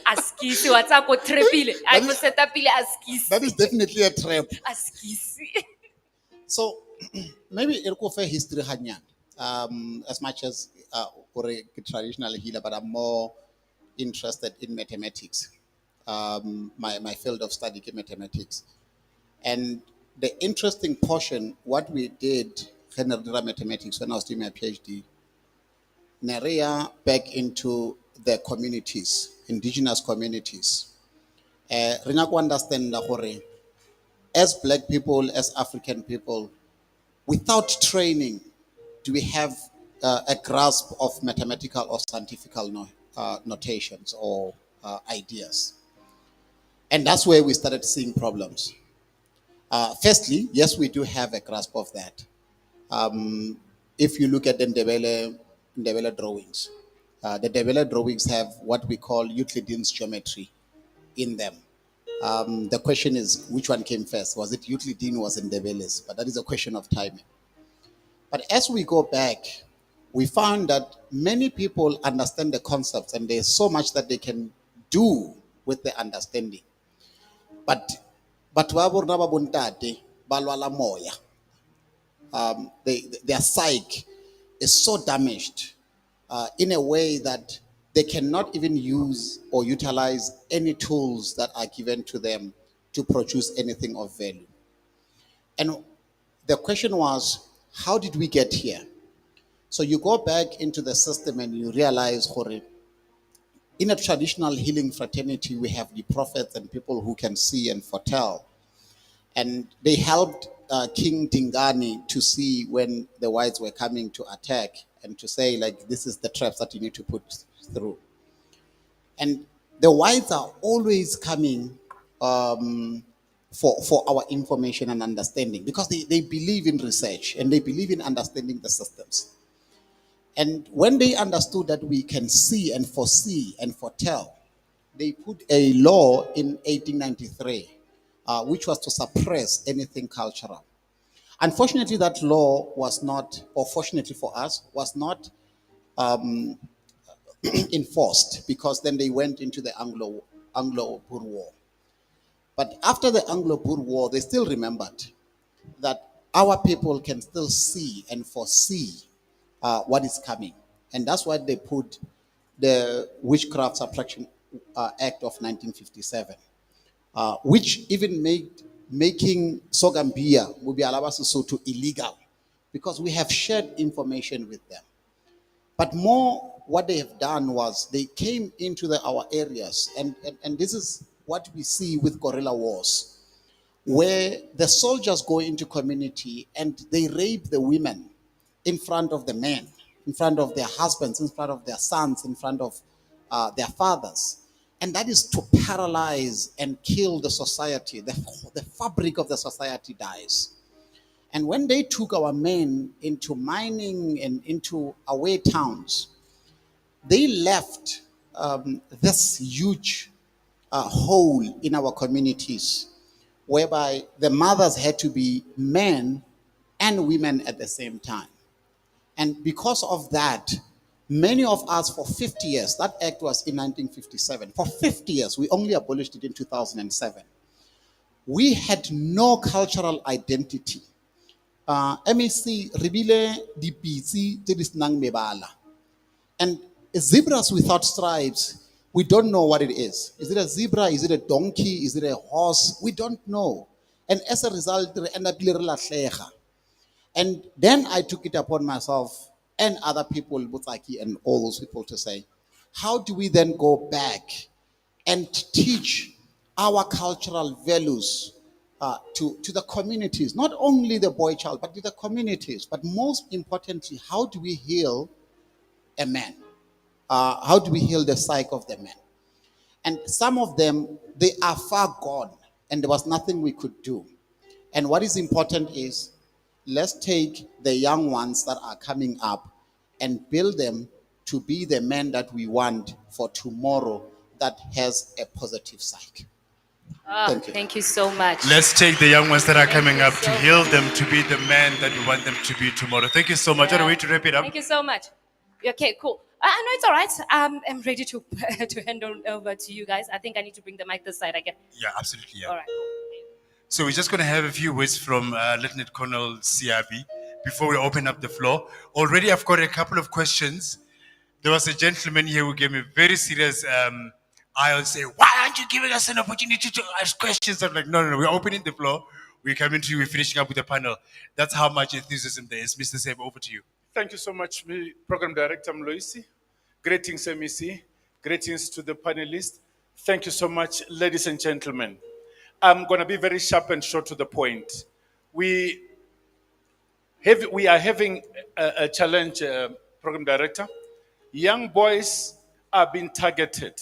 Askisi wa tsa ko trepile. I go set up pile askisi. That is definitely a trap. Askisi. So maybe it go for history hanyana. As much as or a traditional healer, but I'm more interested in mathematics. My field of study is mathematics. And the interesting portion, what we did, general mathematics, when I was doing my PhD, Nerea back into the communities, indigenous communities. Re nyaka go understand gore as black people, as African people, without training, do we have a grasp of mathematical or scientific notations or ideas? And that's where we started seeing problems. Firstly, yes, we do have a grasp of that. If you look at the Ndebele drawings, the Ndebele drawings have what we call Euclidean's geometry in them. The question is, which one came first? Was it Euclidean or was it Ndebele's? But that is a question of timing. But as we go back, we found that many people understand the concepts and there's so much that they can do with the understanding. But ba borona ba bontate ba lwala moya. Their psyche is so damaged in a way that they cannot even use or utilize any tools that are given to them to produce anything of value. And the question was, how did we get here? So you go back into the system and you realize, Jorge, in a traditional healing fraternity, we have the prophets and people who can see and foretell. And they helped King Dingani to see when the whites were coming to attack and to say, like, this is the traps that you need to put through. And the whites are always coming for our information and understanding because they believe in research and they believe in understanding the systems. And when they understood that we can see and foresee and foretell, they put a law in 1893, which was to suppress anything cultural. Unfortunately, that law was not, or fortunately for us, was not enforced because then they went into the Anglo-Boer War. But after the Anglo-Boer War, they still remembered that our people can still see and foresee what is coming. And that's why they put the Witchcraft Suppression Act of 1957, which even made making Sogambia, Mubialaba Sesotho, illegal because we have shared information with them. But more, what they have done was they came into our areas, and this is what we see with guerrilla wars, where the soldiers go into community and they rape the women in front of the men, in front of their husbands, in front of their sons, in front of their fathers. And that is to paralyze and kill the society. The fabric of the society dies. And when they took our men into mining and into away towns, they left this huge hole in our communities whereby the mothers had to be men and women at the same time. And because of that, many of us for 50 years, that act was in 1957, for 50 years, we only abolished it in 2007. We had no cultural identity. MEC, Ribile, DPC, Tidisnang Mebala. And zebras without stripes, we don't know what it is. Is it a zebra? Is it a donkey? Is it a horse? We don't know. And as a result, we end up and then I took it upon myself and other people, Butsaki and all those people, to say, how do we then go back and teach our cultural values to the communities, not only the boy child, but to the communities. But most importantly, how do we heal a man? How do we heal the psyche of the man? And some of them, they are far gone, and there was nothing we could do. And what is important is, let's take the young ones that are coming up and build them to be the men that we want for tomorrow that has a positive psyche. Thank you. Thank you so much. Let's take the young ones that are coming you up so to heal them to be the man that we want them to be tomorrow. Thank you so much. What a way to wrap it up. Thank you so much. Okay, cool. I know it's all right. I'm ready to to hand over to you guys. I think I need to bring the mic this side again. Yeah, absolutely. Yeah. All right. Cool. So we're just going to have a few words from Lieutenant Colonel Siabi before we open up the floor. Already I've got a couple of questions. There was a gentleman here who gave me very serious eye and say, why aren't you giving us an opportunity to ask questions? I'm like, no, we're opening the floor. we're coming to you, we're finishing up with the panel. That's how much enthusiasm there is. Mr. Seb, over to you. Thank you so much, Program Director Mloisi. Greetings, MEC. Greetings to the panelists. Thank you so much, ladies and gentlemen. I'm going to be very sharp and short to the point. We are having a challenge, Program Director. Young boys are being targeted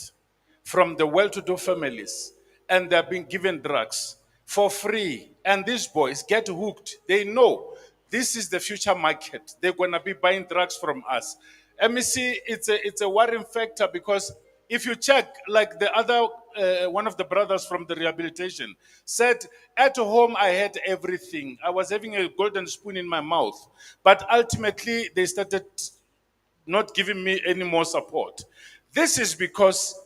from the well-to-do families, and they're being given drugs for free. And these boys get hooked. They know this is the future market. They're going to be buying drugs from us. MEC, it's a worrying factor because if you check, like the other one of the brothers from the rehabilitation said, at home I had everything. I was having a golden spoon in my mouth, but ultimately they started not giving me any more support. This is because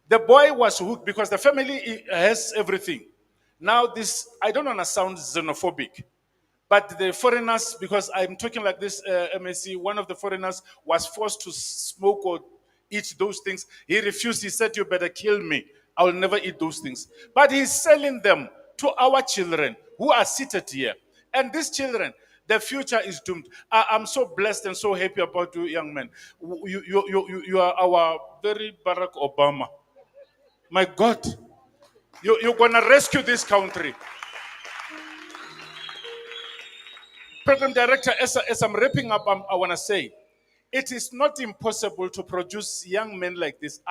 the boy was hooked because the family has everything. Now this, I don't want to sound xenophobic, but the foreigners, because I'm talking like this, MSc, one of the foreigners was forced to smoke or eat those things. He refused. He said, "You better kill me. I will never eat those things." But he's selling them to our children who are seated here. And these children, the future is doomed. I'm so blessed and so happy about you, young men. You are our very Barack Obama. My God, you're going to rescue this country. Program Director, as I'm wrapping up, I want to say, it is not impossible to produce young men like this.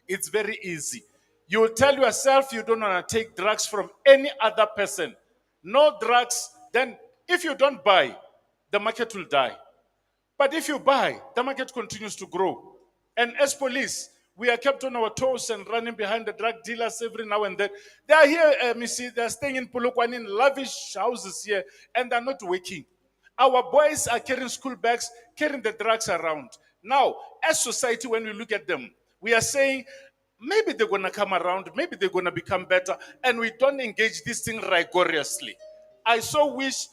It's very easy. You will tell yourself you don't want to take drugs from any other person. No drugs, then if you don't buy, the market will die. But if you buy, the market continues to grow. And as police, we are kept on our toes and running behind the drug dealers every now and then. They are here, Missy, they are staying in Polokwane in lavish houses here, and they're not working. Our boys are carrying school bags, carrying the drugs around. Now, as society, when we look at them, we are saying, maybe they're going to come around, maybe they're going to become better, and we don't engage this thing rigorously. I so wish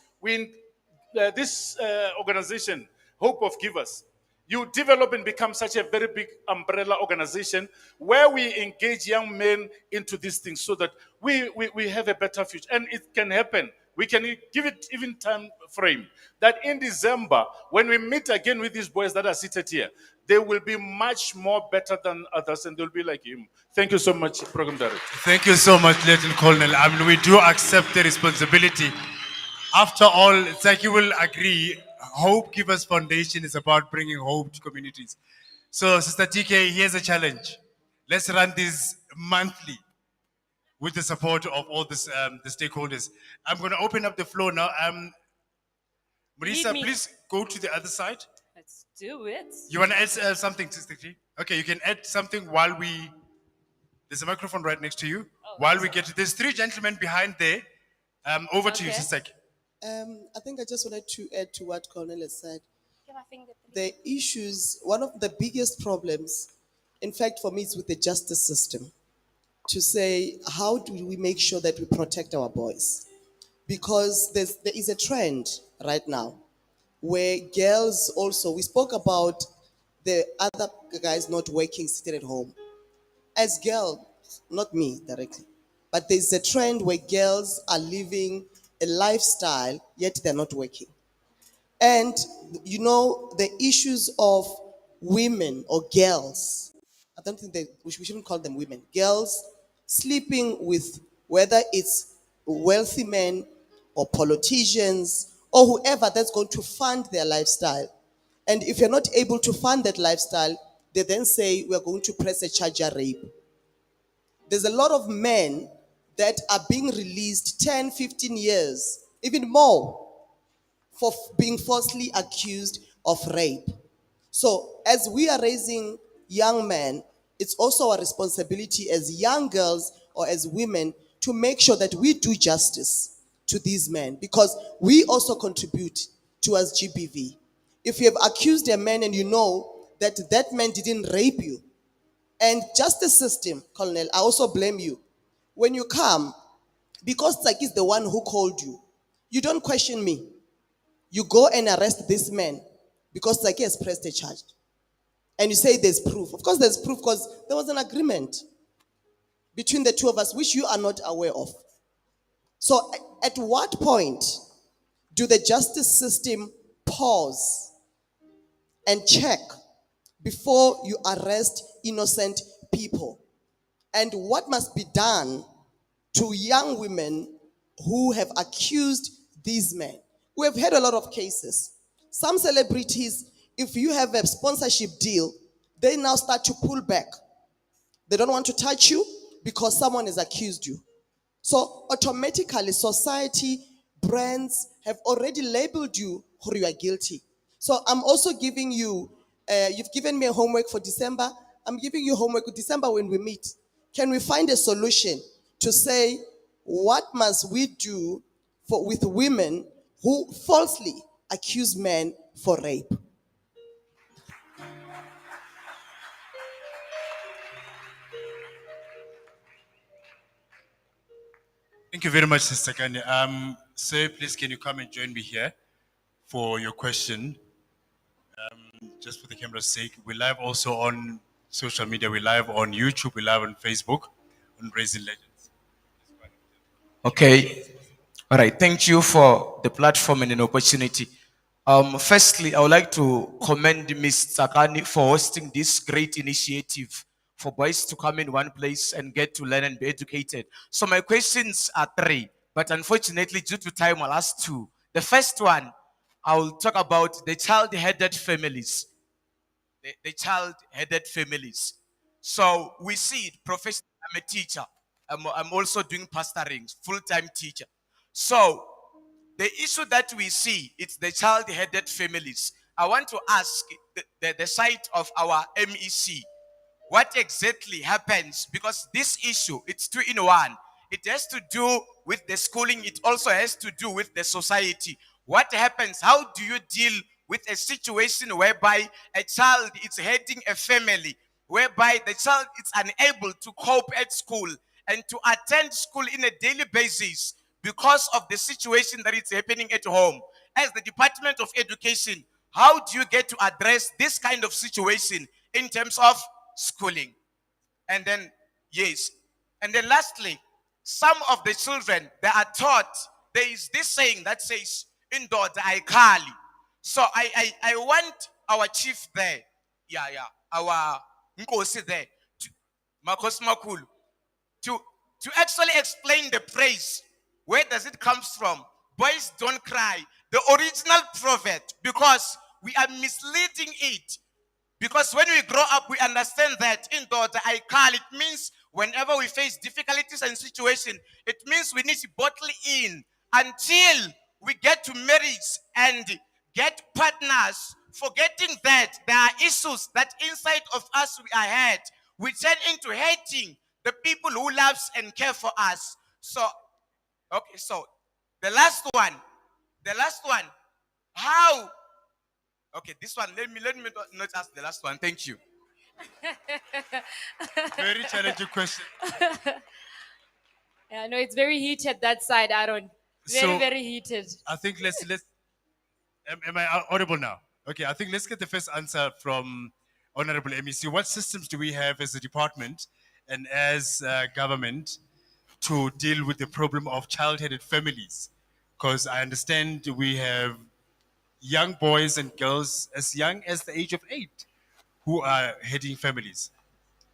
this organization, Hope of Givers, you develop and become such a very big umbrella organization where we engage young men into these things so that we have a better future. And it can happen. We can give it even time frame that in December, when we meet again with these boys that are seated here, they will be much more better than others and they'll be like him. Thank you so much, Program Director. Thank you so much, Lieutenant Colonel. I mean, we do accept the responsibility. After all, it's like you will agree, Hope Givers Foundation is about bringing hope to communities. So, Sister TK, here's a challenge. Let's run this monthly with the support of all this, the stakeholders. I'm going to open up the floor now. Marisa, me. please go to the other side. Let's do it. You want to add something, Sister T? Okay, you can add something while we... There's a microphone right next to you. While we get to... There's three gentlemen behind there. Over to you, Sister T. I think I just wanted to add to what Colonel has said. The issues, one of the biggest problems, in fact, for me, it's with the justice system. To say, how do we make sure that we protect our boys? Because there is a trend right now where girls also, we spoke about the other guys not working, sitting at home. As girls, not me directly, but there's a trend where girls are living a lifestyle, yet they're not working. And, you know, the issues of women or girls, I don't think we shouldn't call them women, girls sleeping with whether it's wealthy men or politicians or whoever that's going to fund their lifestyle. And if you're not able to fund that lifestyle, they then say, we're going to press a charge of rape. There's a lot of men that are being released 10, 15 years, even more, for being falsely accused of rape. So as we are raising young men, it's also our responsibility as young girls or as women to make sure that we do justice to these men, because we also contribute towards GBV. If you have accused a man and you know that that man didn't rape you, and justice system, Colonel, I also blame you. When you come, because Tsaki is the one who called you, you don't question me. You go and arrest this man because Tsaki has pressed a charge. And you say there's proof. Of course there's proof because there was an agreement between the two of us which you are not aware of. So, at what point do the justice system pause and check before you arrest innocent people? And what must be done to young women who have accused these men? We have had a lot of cases. Some celebrities, if you have a sponsorship deal, they now start to pull back. They don't want to touch you because someone has accused you. So automatically, society, brands have already labeled you or you are guilty. So I'm also giving you, you've given me a homework for December. I'm giving you homework for December when we meet. Can we find a solution to say, what must we do with women who falsely accuse men for rape? Thank you very much, Sister Kanye. Sir, please can you come and join me here for your question? Just for the camera's sake, we're live also on social media. We're live on YouTube. We're live on Facebook on Raising Legends. Okay. All right. Thank you for the platform and an opportunity. Firstly, I would like to commend Ms. Sakani for hosting this great initiative for boys to come in one place and get to learn and be educated. So my questions are three, but unfortunately, due to time, I'll ask two. The first one, I will talk about the child-headed families. The child-headed families. So we see it professionally. I'm a teacher. I'm also doing pastoring, full-time teacher. So the issue that we see, it's the child-headed families. I want to ask the side of our MEC, what exactly happens? Because this issue, it's two in one. It has to do with the schooling. It also has to do with the society. What happens? How do you deal with a situation whereby a child is heading a family, whereby the child is unable to cope at school and to attend school in a daily basis because of the situation that is happening at home? As the Department of Education, how do you get to address this kind of situation in terms of schooling? And then, yes. And then lastly, some of the children, they are taught, there is this saying that says, Indo I kali. So I want our chief there, our Nkosi there, Makos Makulu, to actually explain the praise. Where does it come from? Boys don't cry. The original proverb, because we are misleading it. Because when we grow up, we understand that in daughter I call it means whenever we face difficulties and situation, it means we need to bottle in until we get to marriage and get partners, forgetting that there are issues that inside of us we are had. We turn into hating the people who loves and care for us. So, okay, so the last one, how? Okay, this one, let me not ask the last one. Thank you. Very challenging question. Yeah, no, it's very heated that side, Aaron. Very, So- very heated. I think let's am I audible now? Okay, I think let's get the first answer from Honorable MEC. What systems do we have as a department and as government to deal with the problem of child-headed families? Because I understand we have young boys and girls as young as the age of 8 who are heading families.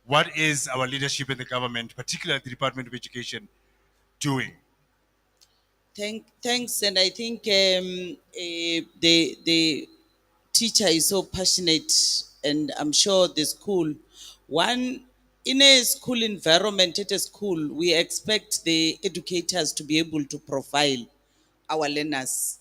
What is our leadership in the government, particularly the Department of Education, doing? Thanks, and I think the teacher is so passionate, and I'm sure the school, one in a school environment at a school, we expect the educators to be able to profile our learners.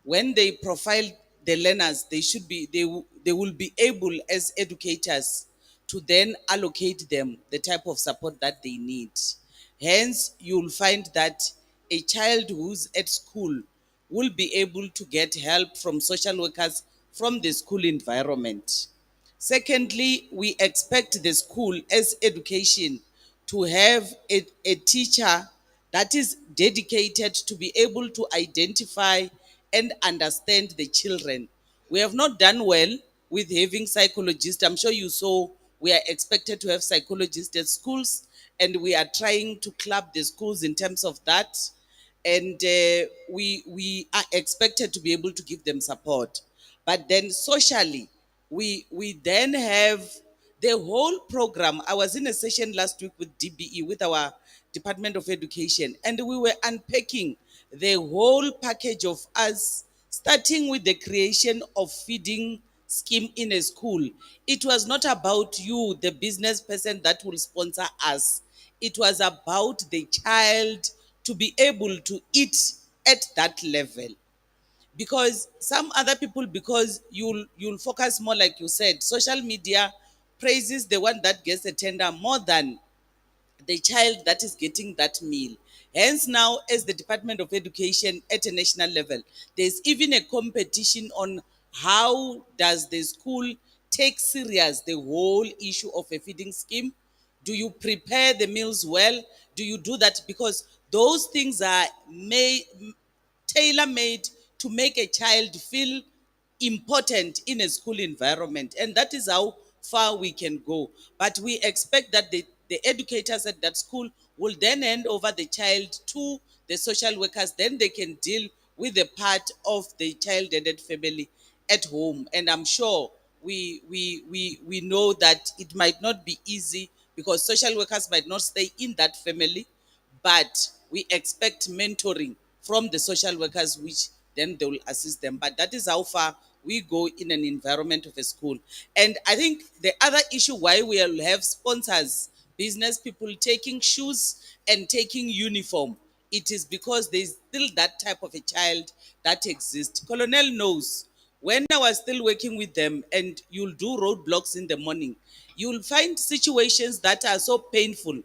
When they profile the learners, they will be able as educators to then allocate them the type of support that they need. Hence, you'll find that a child who's at school will be able to get help from social workers from the school environment. Secondly, we expect the school as education to have a teacher that is dedicated to be able to identify and understand the children. We have not done well with having psychologists. I'm sure you saw we are expected to have psychologists at schools, and we are trying to club the schools in terms of that. and we are expected to be able to give them support. But then socially, we then have the whole program. I was in a session last week with DBE, with our Department of Education, and we were unpacking the whole package of us, starting with the creation of feeding scheme in a school. It was not about you, the business person that will sponsor us. It was about the child to be able to eat at that level. Because some other people, because you'll focus more, like you said, social media praises the one that gets a tender more than the child that is getting that meal. Hence, now, as the Department of Education at a national level, there's even a competition on how does the school take serious the whole issue of a feeding scheme. Do you prepare the meals well? Do you do that? Because those things are made, tailor-made to make a child feel important in a school environment, and that is how far we can go. But we expect that the educators at that school will then hand over the child to the social workers. Then they can deal with the part of the child-headed family at home. And I'm sure we know that it might not be easy, because social workers might not stay in that family, but we expect mentoring from the social workers, which then they will assist them. But that is how far we go in an environment of a school. And I think the other issue why we will have sponsors, business people taking shoes and taking uniform, it is because there's still that type of a child that exists. Colonel knows, when I was still working with them, and you'll do roadblocks in the morning, you'll find situations that are so painful.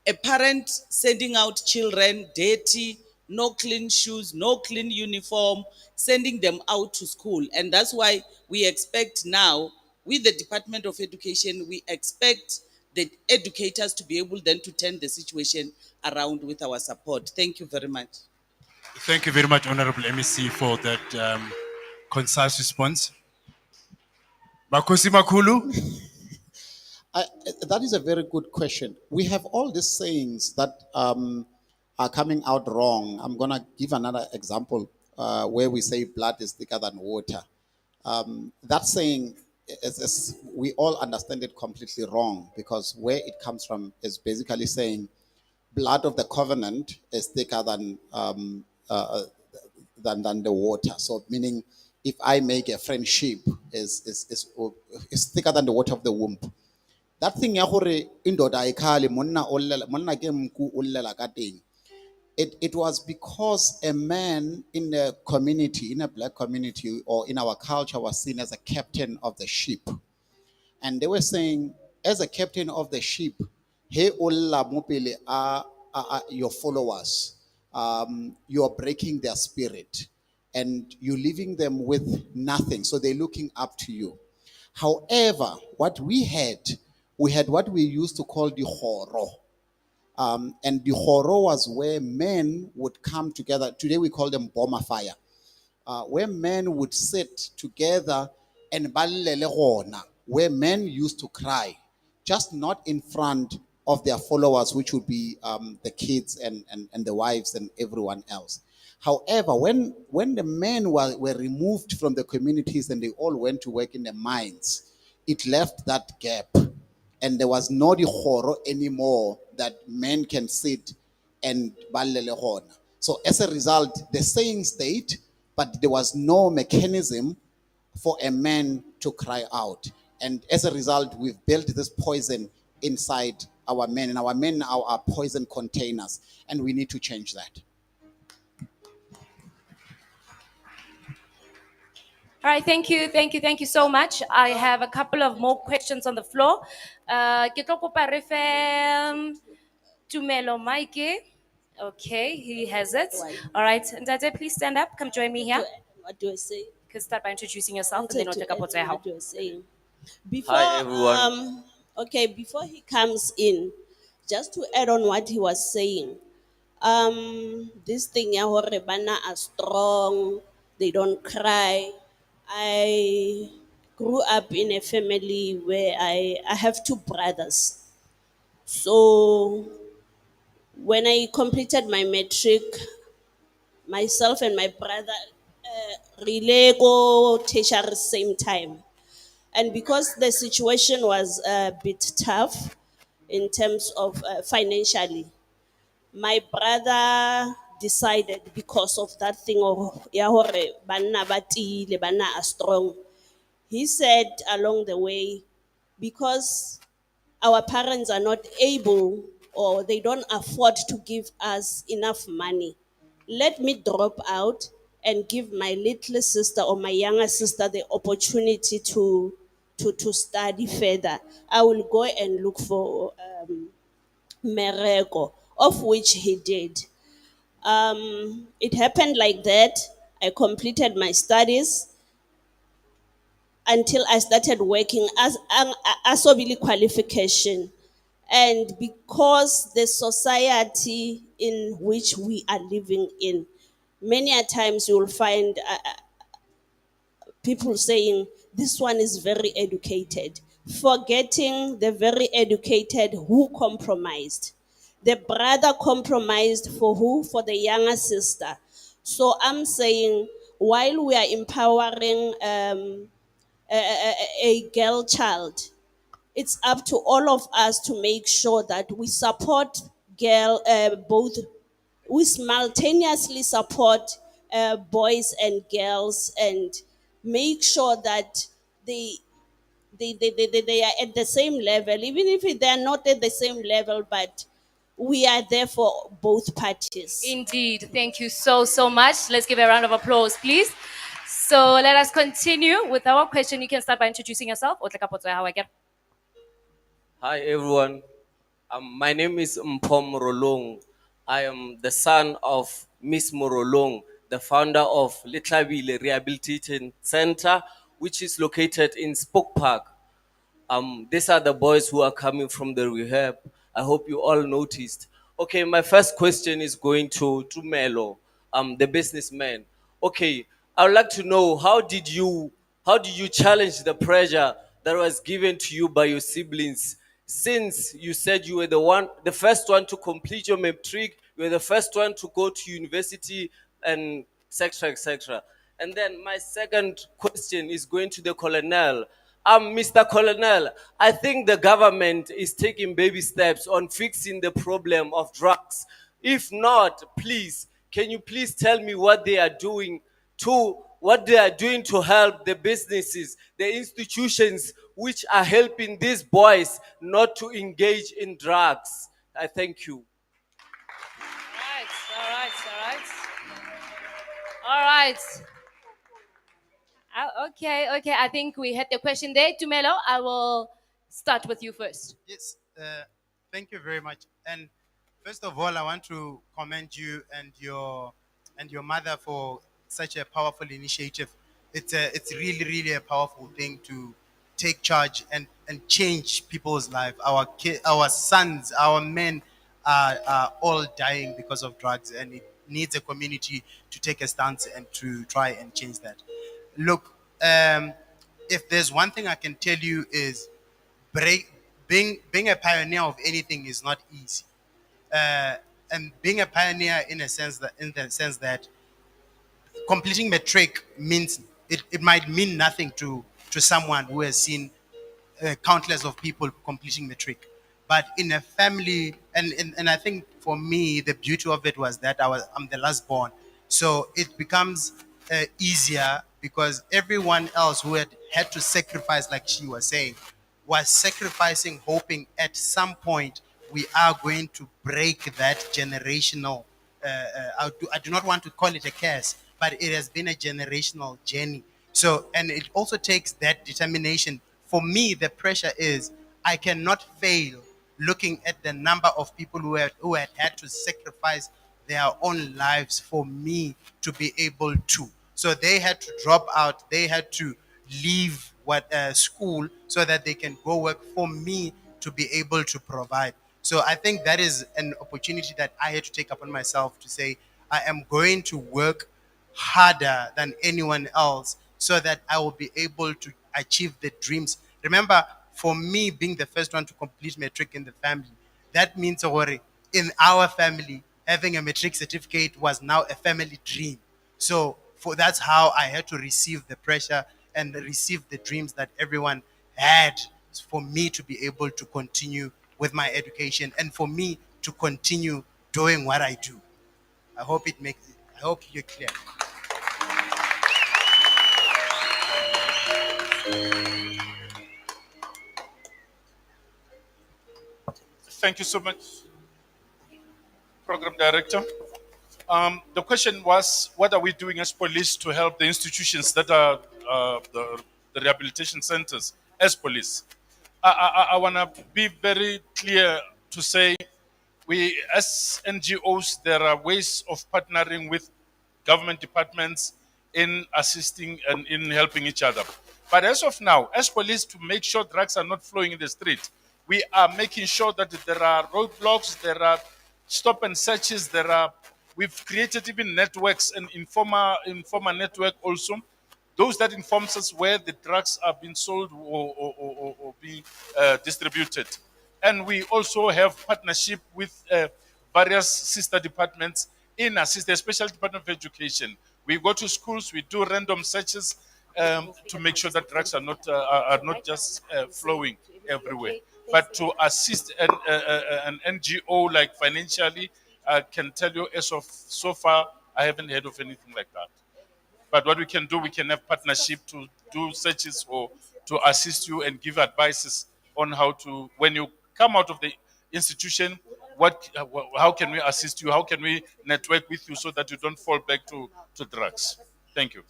A parent sending out children dirty, no clean shoes, no clean uniform, sending them out to school. And that's why we expect now, with the Department of Education, we expect the educators to be able then to turn the situation around with our support. Thank you very much. Thank you very much, Honorable MEC, for that concise response. Makosi Makulu. I, that is a very good question. We have all these sayings that are coming out wrong. I'm going to give another example where we say blood is thicker than water. That saying, we all understand it completely wrong, because where it comes from is basically saying blood of the covenant is thicker than the water. So meaning, if I make a friendship is thicker than the water of the womb. That thing ya gore indoda ayikhali monna ke mku o llela ka teng. It was because a man in a community, in a black community or in our culture, was seen as a captain of the ship. And they were saying, as a captain of the ship, hey olla mopele your followers, you are breaking their spirit and you're leaving them with nothing. So they're looking up to you. However, what we had what we used to call the horo. And the horo was where men would come together. Today we call them bomber fire, where men would sit together and balele gona, where men used to cry, just not in front of their followers, which would be the kids and the wives and everyone else. However, when the men were removed from the communities and they all went to work in the mines, it left that gap. And there was no the horror anymore that men can sit and balele gona. So as a result, the saying stayed, but there was no mechanism for a man to cry out. And as a result, we've built this poison inside our men, and our men now are poison containers, and we need to change that. All right, thank you so much. I have a couple of more questions on the floor. Ke tlo kopa re fe, Tumelo Mike. Okay, he has it. All right, Ndate, please stand up. Come join me here. What do I say? You can start by introducing yourself, and then we'll Wanted take to up what's add how. what you were saying. Before, Hi, everyone. okay, before he comes in, just to add on what he was saying, this thing, ya hore bana are strong, they don't cry. I grew up in a family where I have two brothers. So when I completed my matric, myself and my brother relay go tertiary same time. And because the situation was a bit tough in terms of financially, my brother decided, because of that thing of ya hore banna ba tiile, banna are strong, he said along the way, because our parents are not able or they don't afford to give us enough money, let me drop out and give my little sister or my younger sister the opportunity to study further. I will go and look for mereko, of which he did. It happened like that. I completed my studies until I started working as a qualification. And because the society in which we are living in, many a times you will find people saying this one is very educated, forgetting the very educated who compromised. The brother compromised for who? For the younger sister. So I'm saying, while we are empowering a girl child, it's up to all of us to make sure that we support both, we simultaneously support boys and girls, and make sure that they they are at the same level, even if they are not at the same level, but we are there for both parties. Indeed. Thank you so, so much. Let's give a round of applause, please. So let us continue with our question. You can start by introducing yourself. Hi everyone. My name is Mpom Morolong. I am the son of Miss Morolong, the founder of Litlabile Rehabilitation Center, which is located in Spoke Park. These are the boys who are coming from the rehab. I hope you all noticed. Okay, my first question is going to Melo, the businessman. Okay, I would like to know, how did you challenge the pressure that was given to you by your siblings? Since you said you were the first one to complete your matric, you were the first one to go to university, and etc. etc. And then my second question is going to the colonel. Mr. Colonel, I think the government is taking baby steps on fixing the problem of drugs. If not, please, can you please tell me what they are doing to help the businesses, the institutions which are helping these boys not to engage in drugs? I thank you. All right. Okay, okay. I think we had the question there. Tumelo, I will start with you first. Yes, thank you very much. And first of all, I want to commend you and your mother for such a powerful initiative. It's really really a powerful thing to take charge and change people's life. Our sons, our men are all dying because of drugs, and it needs a community to take a stance and to try and change that. Look, if there's one thing I can tell you is break being a pioneer of anything is not easy, uh, and being a pioneer in the sense that completing matric means it might mean nothing to someone who has seen countless of people completing matric, but in a family, and I think for me the beauty of it was that I'm the last born, so it becomes easier because everyone else who had to sacrifice, like she was saying, was sacrificing, hoping at some point we are going to break that generational. I do not want to call it a curse, but it has been a generational journey. So, and it also takes that determination. For me, the pressure is I cannot fail looking at the number of people who had to sacrifice their own lives for me to be able to. So they had to drop out. They had to leave school so that they can go work for me to be able to provide. So I think that is an opportunity that I had to take upon myself to say I am going to work harder than anyone else so that I will be able to achieve the dreams. Remember, for me being the first one to complete matric in the family, that means Ori, in our family, having a matric certificate was now a family dream. So that's how I had to receive the pressure and receive the dreams that everyone had for me to be able to continue with my education and for me to continue doing what I do. I hope it makes it. I hope you're clear. Thank you so much, Program Director. The question was, what are we doing as police to help the institutions that are the rehabilitation centers as police? I want to be very clear to say we, as NGOs, there are ways of partnering with government departments in assisting and in helping each other. But as of now, as police, to make sure drugs are not flowing in the street, we are making sure that there are roadblocks, there are stop and searches, we've created even networks and informer network also. Those that informs us where the drugs are being sold or being distributed. And we also have partnership with various sister departments in assist, the Special Department of Education. We go to schools, we do random searches to make sure that drugs are not just flowing everywhere. But to assist an NGO like financially, I can tell you as of so far, I haven't heard of anything like that. But what we can do, we can have partnership to do searches or to assist you and give advices on how to, when you come out of the institution, how can we assist you? How can we network with you so that you don't fall back to drugs? Thank you.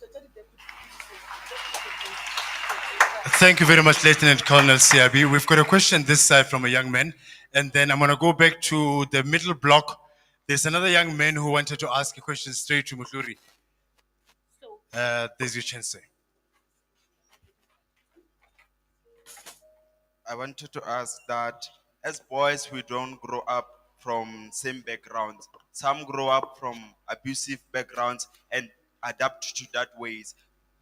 Thank you very much, Lieutenant Colonel CIB. We've got a question this side from a young man, and then I'm going to go back to the middle block. There's another young man who wanted to ask a question straight to Mutluri. There's your chance, sir. I wanted to ask that as boys, we don't grow up from same backgrounds. Some grow up from abusive backgrounds and adapt to that ways.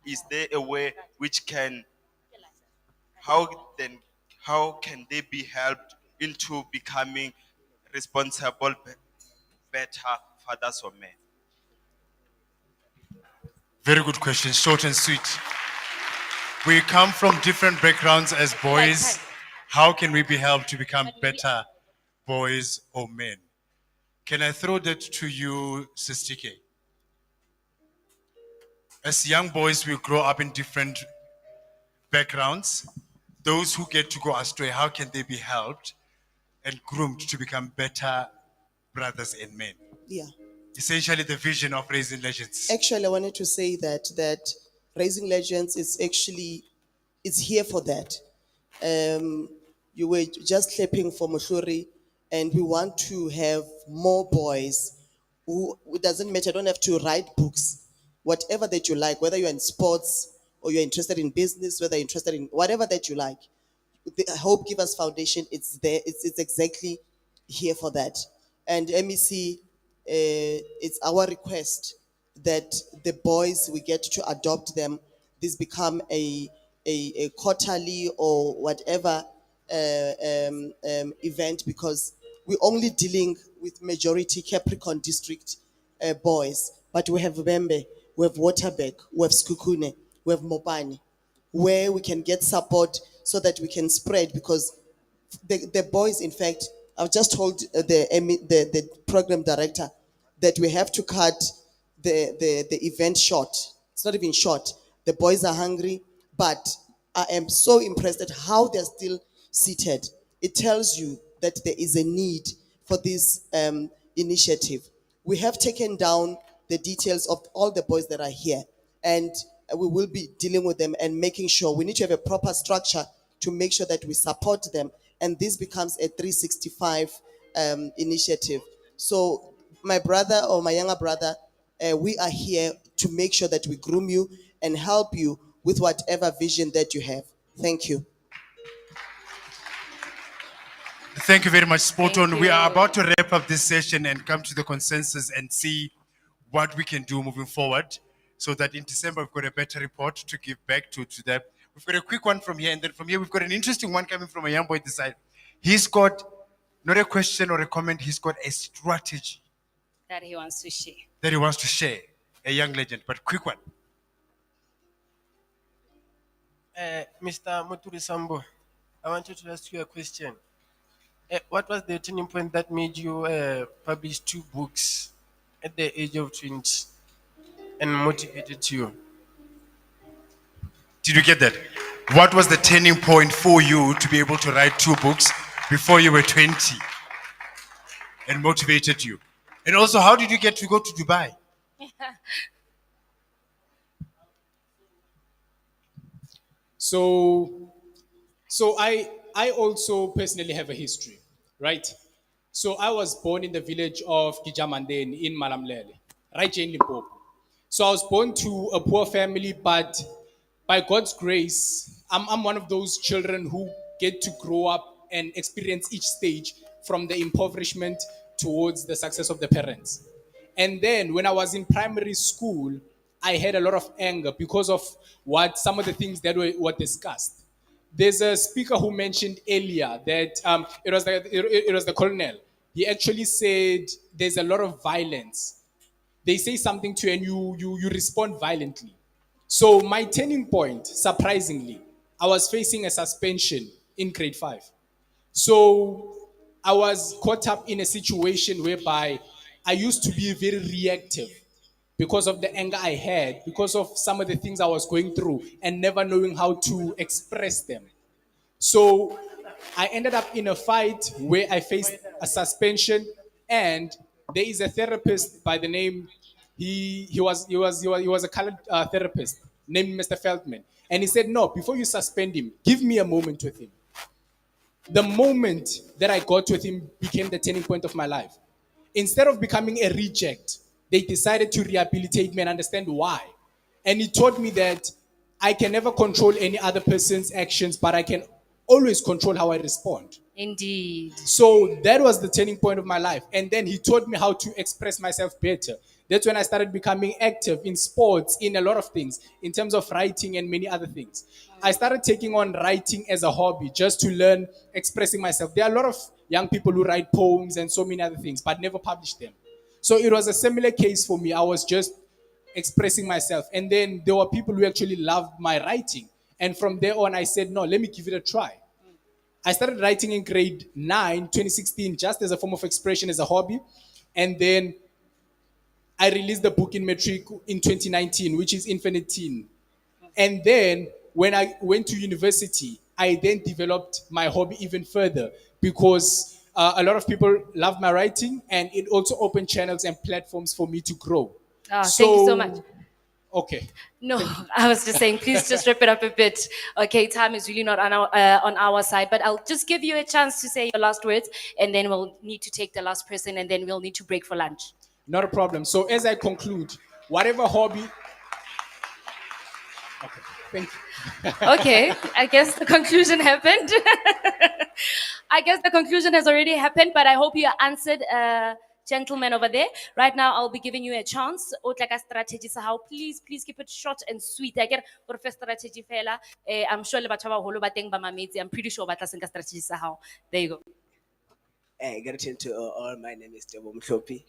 Is there a way which can, how can they be helped into becoming responsible, better fathers or men? Very good question, short and sweet. We come from different backgrounds as boys. How can we be helped to become better boys or men? Can I throw that to you, Sistike? As young boys, we grow up in different backgrounds. Those who get to go astray, how can they be helped and groomed to become better brothers and men? Yeah. Essentially the vision of Raising Legends. Actually, I wanted to say that Raising Legends is here for that. You were just clapping for Mushuri, and we want to have more boys who, it doesn't matter, don't have to write books, whatever that you like, whether you're in sports or you're interested in business, whether you're interested in whatever that you like. The Hope Givers Foundation, it's there, it's exactly here for that. And MEC, it's our request that the boys, we get to adopt them. This become a quarterly or whatever event, because we're only dealing with majority Capricorn district boys, but we have Bembe, we have Waterberg, we have Skukune, we have Mopani, where we can get support so that we can spread, because the boys, in fact, I've just told the program director that we have to cut the event short. It's not even short. The boys are hungry, but I am so impressed at how they're still seated. It tells you that there is a need for this initiative. We have taken down the details of all the boys that are here, and we will be dealing with them and making sure we need to have a proper structure to make sure that we support them, and this becomes a 365 initiative. So my brother or my younger brother, we are here to make sure that we groom you and help you with whatever vision that you have. Thank you. Thank you very much, spot on. We are about to wrap up this session and come to the consensus and see what we can do moving forward, so that in December we've got a better report to give back to them. We've got a quick one from here, and then from here we've got an interesting one coming from a young boy this side. He's got not a question or a comment, he's got a strategy that he wants to share. that he wants to share? A young legend, but quick one. Mr. Muturi Sambo, I wanted to ask you a question. What was the turning point that made you publish 2 books at the age of 20 and motivated you? Did you get that? What was the turning point for you to be able to write 2 books before you were 20 and motivated you? And also, how did you get to go to Dubai? So I also personally have a history, right? So I was born in the village of Gijamanden in Malamlele, right in Limpopo. So I was born to a poor family, but by God's grace, I'm one of those children who get to grow up and experience each stage from the impoverishment towards the success of the parents. And then when I was in primary school, I had a lot of anger because of what some of the things that were discussed. There's a speaker who mentioned earlier that it was the colonel. He actually said there's a lot of violence. They say something to you and you respond violently. So my turning point, surprisingly, I was facing a suspension in grade 5. So I was caught up in a situation whereby I used to be very reactive because of the anger I had, because of some of the things I was going through and never knowing how to express them. So I ended up in a fight where I faced a suspension, and there is a therapist by the name, he was a colored therapist named Mr. Feldman. And he said, no, before you suspend him, give me a moment with him. The moment that I got with him became the turning point of my life. Instead of becoming a reject, they decided to rehabilitate me and understand why. And he taught me that I can never control any other person's actions, but I can always control how I respond. Indeed. So that was the turning point of my life. And then he taught me how to express myself better. That's when I started becoming active in sports, in a lot of things, in terms of writing and many other things. I started taking on writing as a hobby just to learn expressing myself. There are a lot of young people who write poems and so many other things, but never publish them. So it was a similar case for me. I was just expressing myself. And then there were people who actually loved my writing. And from there on, I said, no, let me give it a try. I started writing in grade 9, 2016, just as a form of expression, as a hobby. And then I released the book in Metric in 2019, which is Infinite Teen. And then when I went to university, I then developed my hobby even further because a lot of people love my writing, and it also opened channels and platforms for me to grow. Thank you so much. Okay. No, I was just saying, please just wrap it up a bit. Okay, time is really not on our side, but I'll just give you a chance to say your last words, and then we'll need to take the last person, and then we'll need to break for lunch. Not a problem. So as I conclude, whatever hobby. Okay, thank you. Okay, I guess the conclusion happened. I guess the conclusion has already happened, but I hope you answered, gentleman over there. Right now, I'll be giving you a chance. O tla ka strategy sa hao. Please keep it short and sweet. I get for first strategy fela. I'm sure le batho ba baholo ba teng ba mametse. I'm pretty sure ba tla senka strategy sa hao. There you go. Greetings to all. My name is Tebo Mhlopi.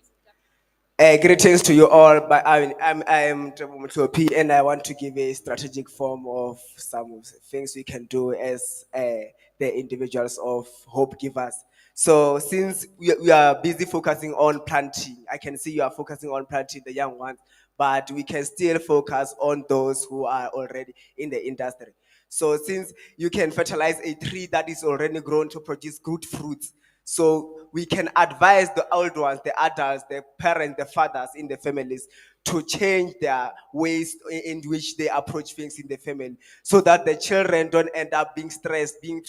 Greetings to you all. But I am Tebo Mhlopi, and I want to give a strategic form of some of the things we can do as the individuals of Hope Givers. So since we are busy focusing on planting, I can see you are focusing on planting the young ones, but we can still focus on those who are already in the industry. So since you can fertilize a tree that is already grown to produce good fruits, so we can advise the old ones, the adults, the parents, the fathers in the families to change their ways in which they approach things in the family, so that the children don't end up being stressed, being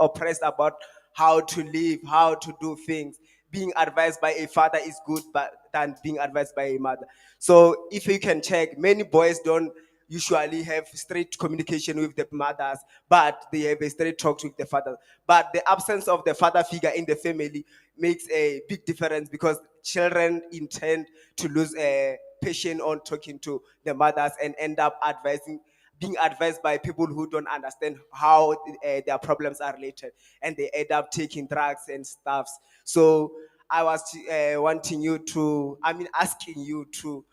oppressed about how to live, how to do things. Being advised by a father is good, but than being advised by a mother. So if you can check, many boys don't usually have straight communication with the mothers, but they have a straight talk with the father. But the absence of the father figure in the family makes a big difference, because children intend to lose a patience on talking to the mothers and end up being advised by people who don't understand how their problems are related, and they end up taking drugs and stuffs. So I was wanting you to, asking you to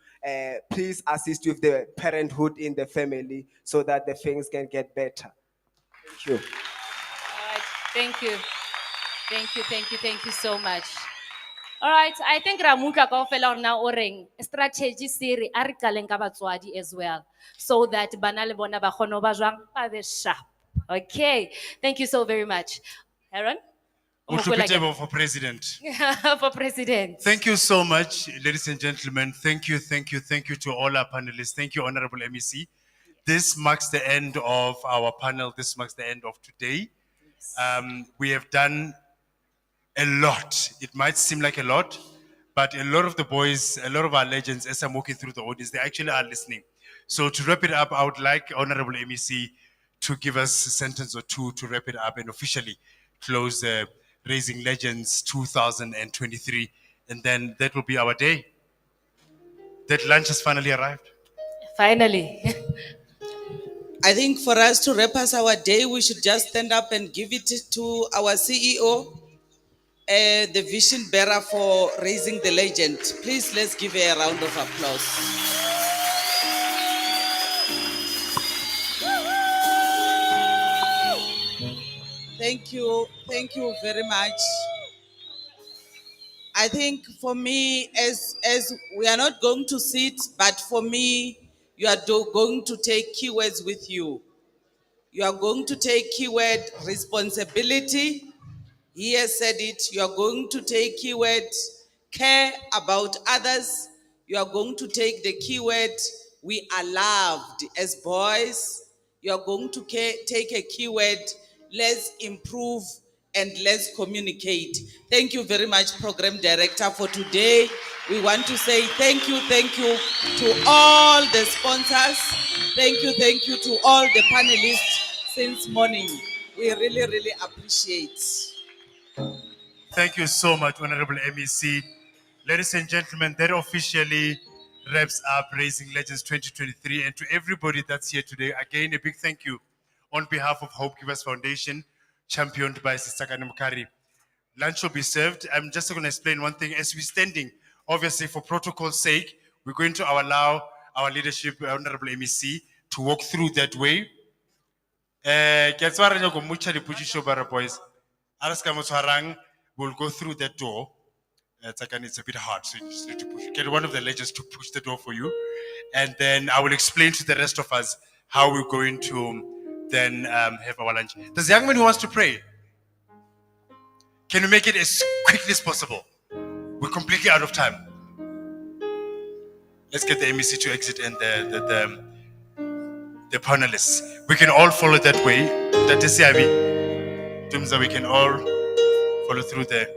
please assist with the parenthood in the family so that the things can get better. Thank you. All right, thank you. Thank you so much. All right, I think Ramuka kaofela now oreng strategy siri a re qaleng ka batswadi as well, so that bana le bona ba kgone ho ba jwang, ba be sharp. Okay, thank you so very much. Aaron? O mo kwela ke? Motlhopetebo for president. For president. Thank you so much, ladies and gentlemen. Thank you to all our panelists. Thank you, Honorable MEC. This marks the end of our panel. This marks the end of today. We have done a lot. It might seem like a lot, but a lot of the boys, a lot of our legends, as I'm walking through the audience, they actually are listening. So to wrap it up, I would like Honorable MEC to give us a sentence or two to wrap it up and officially close Raising Legends 2023. And then that will be our day. That lunch has finally arrived. Finally. I think for us to wrap us our day, we should just stand up and give it to our CEO, the vision bearer for Raising the Legend. Please, let's give her a round of applause. Thank you very much. I think for me, as we are not going to sit, but for me, you are going to take keywords with you. You are going to take keyword responsibility. He has said it. You are going to take keyword care about others. You are going to take the keyword we are loved as boys. You are going to take a keyword let's improve and let's communicate. Thank you very much, Program Director, for today. We want to say thank you to all the sponsors. Thank you to all the panelists since morning. We really, really appreciate. Thank you so much, Honorable MEC. Ladies and gentlemen, that officially wraps up Raising Legends 2023. And to everybody that's here today, again, a big thank you on behalf of Hope Givers Foundation, championed by Sister Kanemukari. Lunch will be served. I'm just going to explain one thing. As we're standing, obviously for protocol's sake, we're going to allow our leadership, Honorable MEC, to walk through that way. Boys. We'll go through that door. It's a bit hard, so you just need to push. Get one of the legends to push the door for you. And then I will explain to the rest of us how we're going to then have our lunch. There's a young man who wants to pray. Can we make it as quickly as possible? We're completely out of time. Let's get the MEC to exit and the panelists. We can all follow that way. That is Yavi. Tumza, we can all follow through there.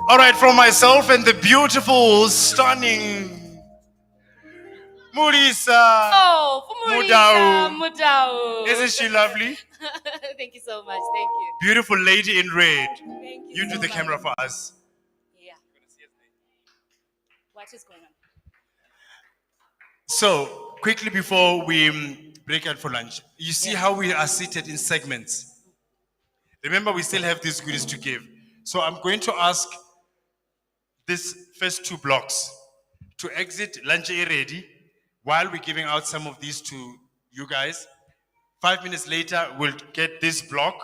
All right, from myself and the beautiful, stunning Murisa. Oh, Mudau. Isn't she lovely? Thank you so much. Thank you. Beautiful lady in red. Thank You do so the much. camera for us. Yeah. What is going on? So, quickly before we break out for lunch, you see how we are seated in segments. Remember, we still have these goodies to give. So I'm going to ask these first two blocks to exit lunch ready while we're giving out some of these to you guys. 5 minutes later, we'll get this block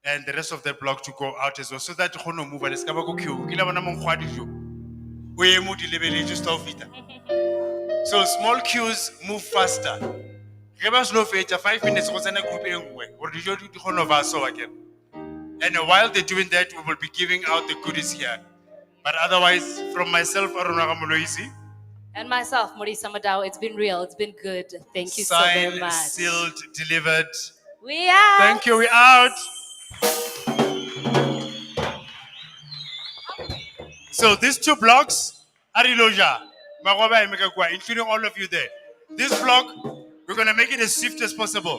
and the rest of the block to go out as well. So that you move and it's going to go. So small queues move faster. Give us no feature 5 minutes group again. And while they're doing that, we will be giving out the goodies here. But otherwise, from myself, Arunagamuloisi, And myself, Murisa Madao, it's been real. It's been good. Thank you so signed, very much. sealed, delivered. We out. Thank you. We out. So these two blocks, Ariloja, Magoba and Megakwa, including all of you there. This block, we're going to make it as swift as possible.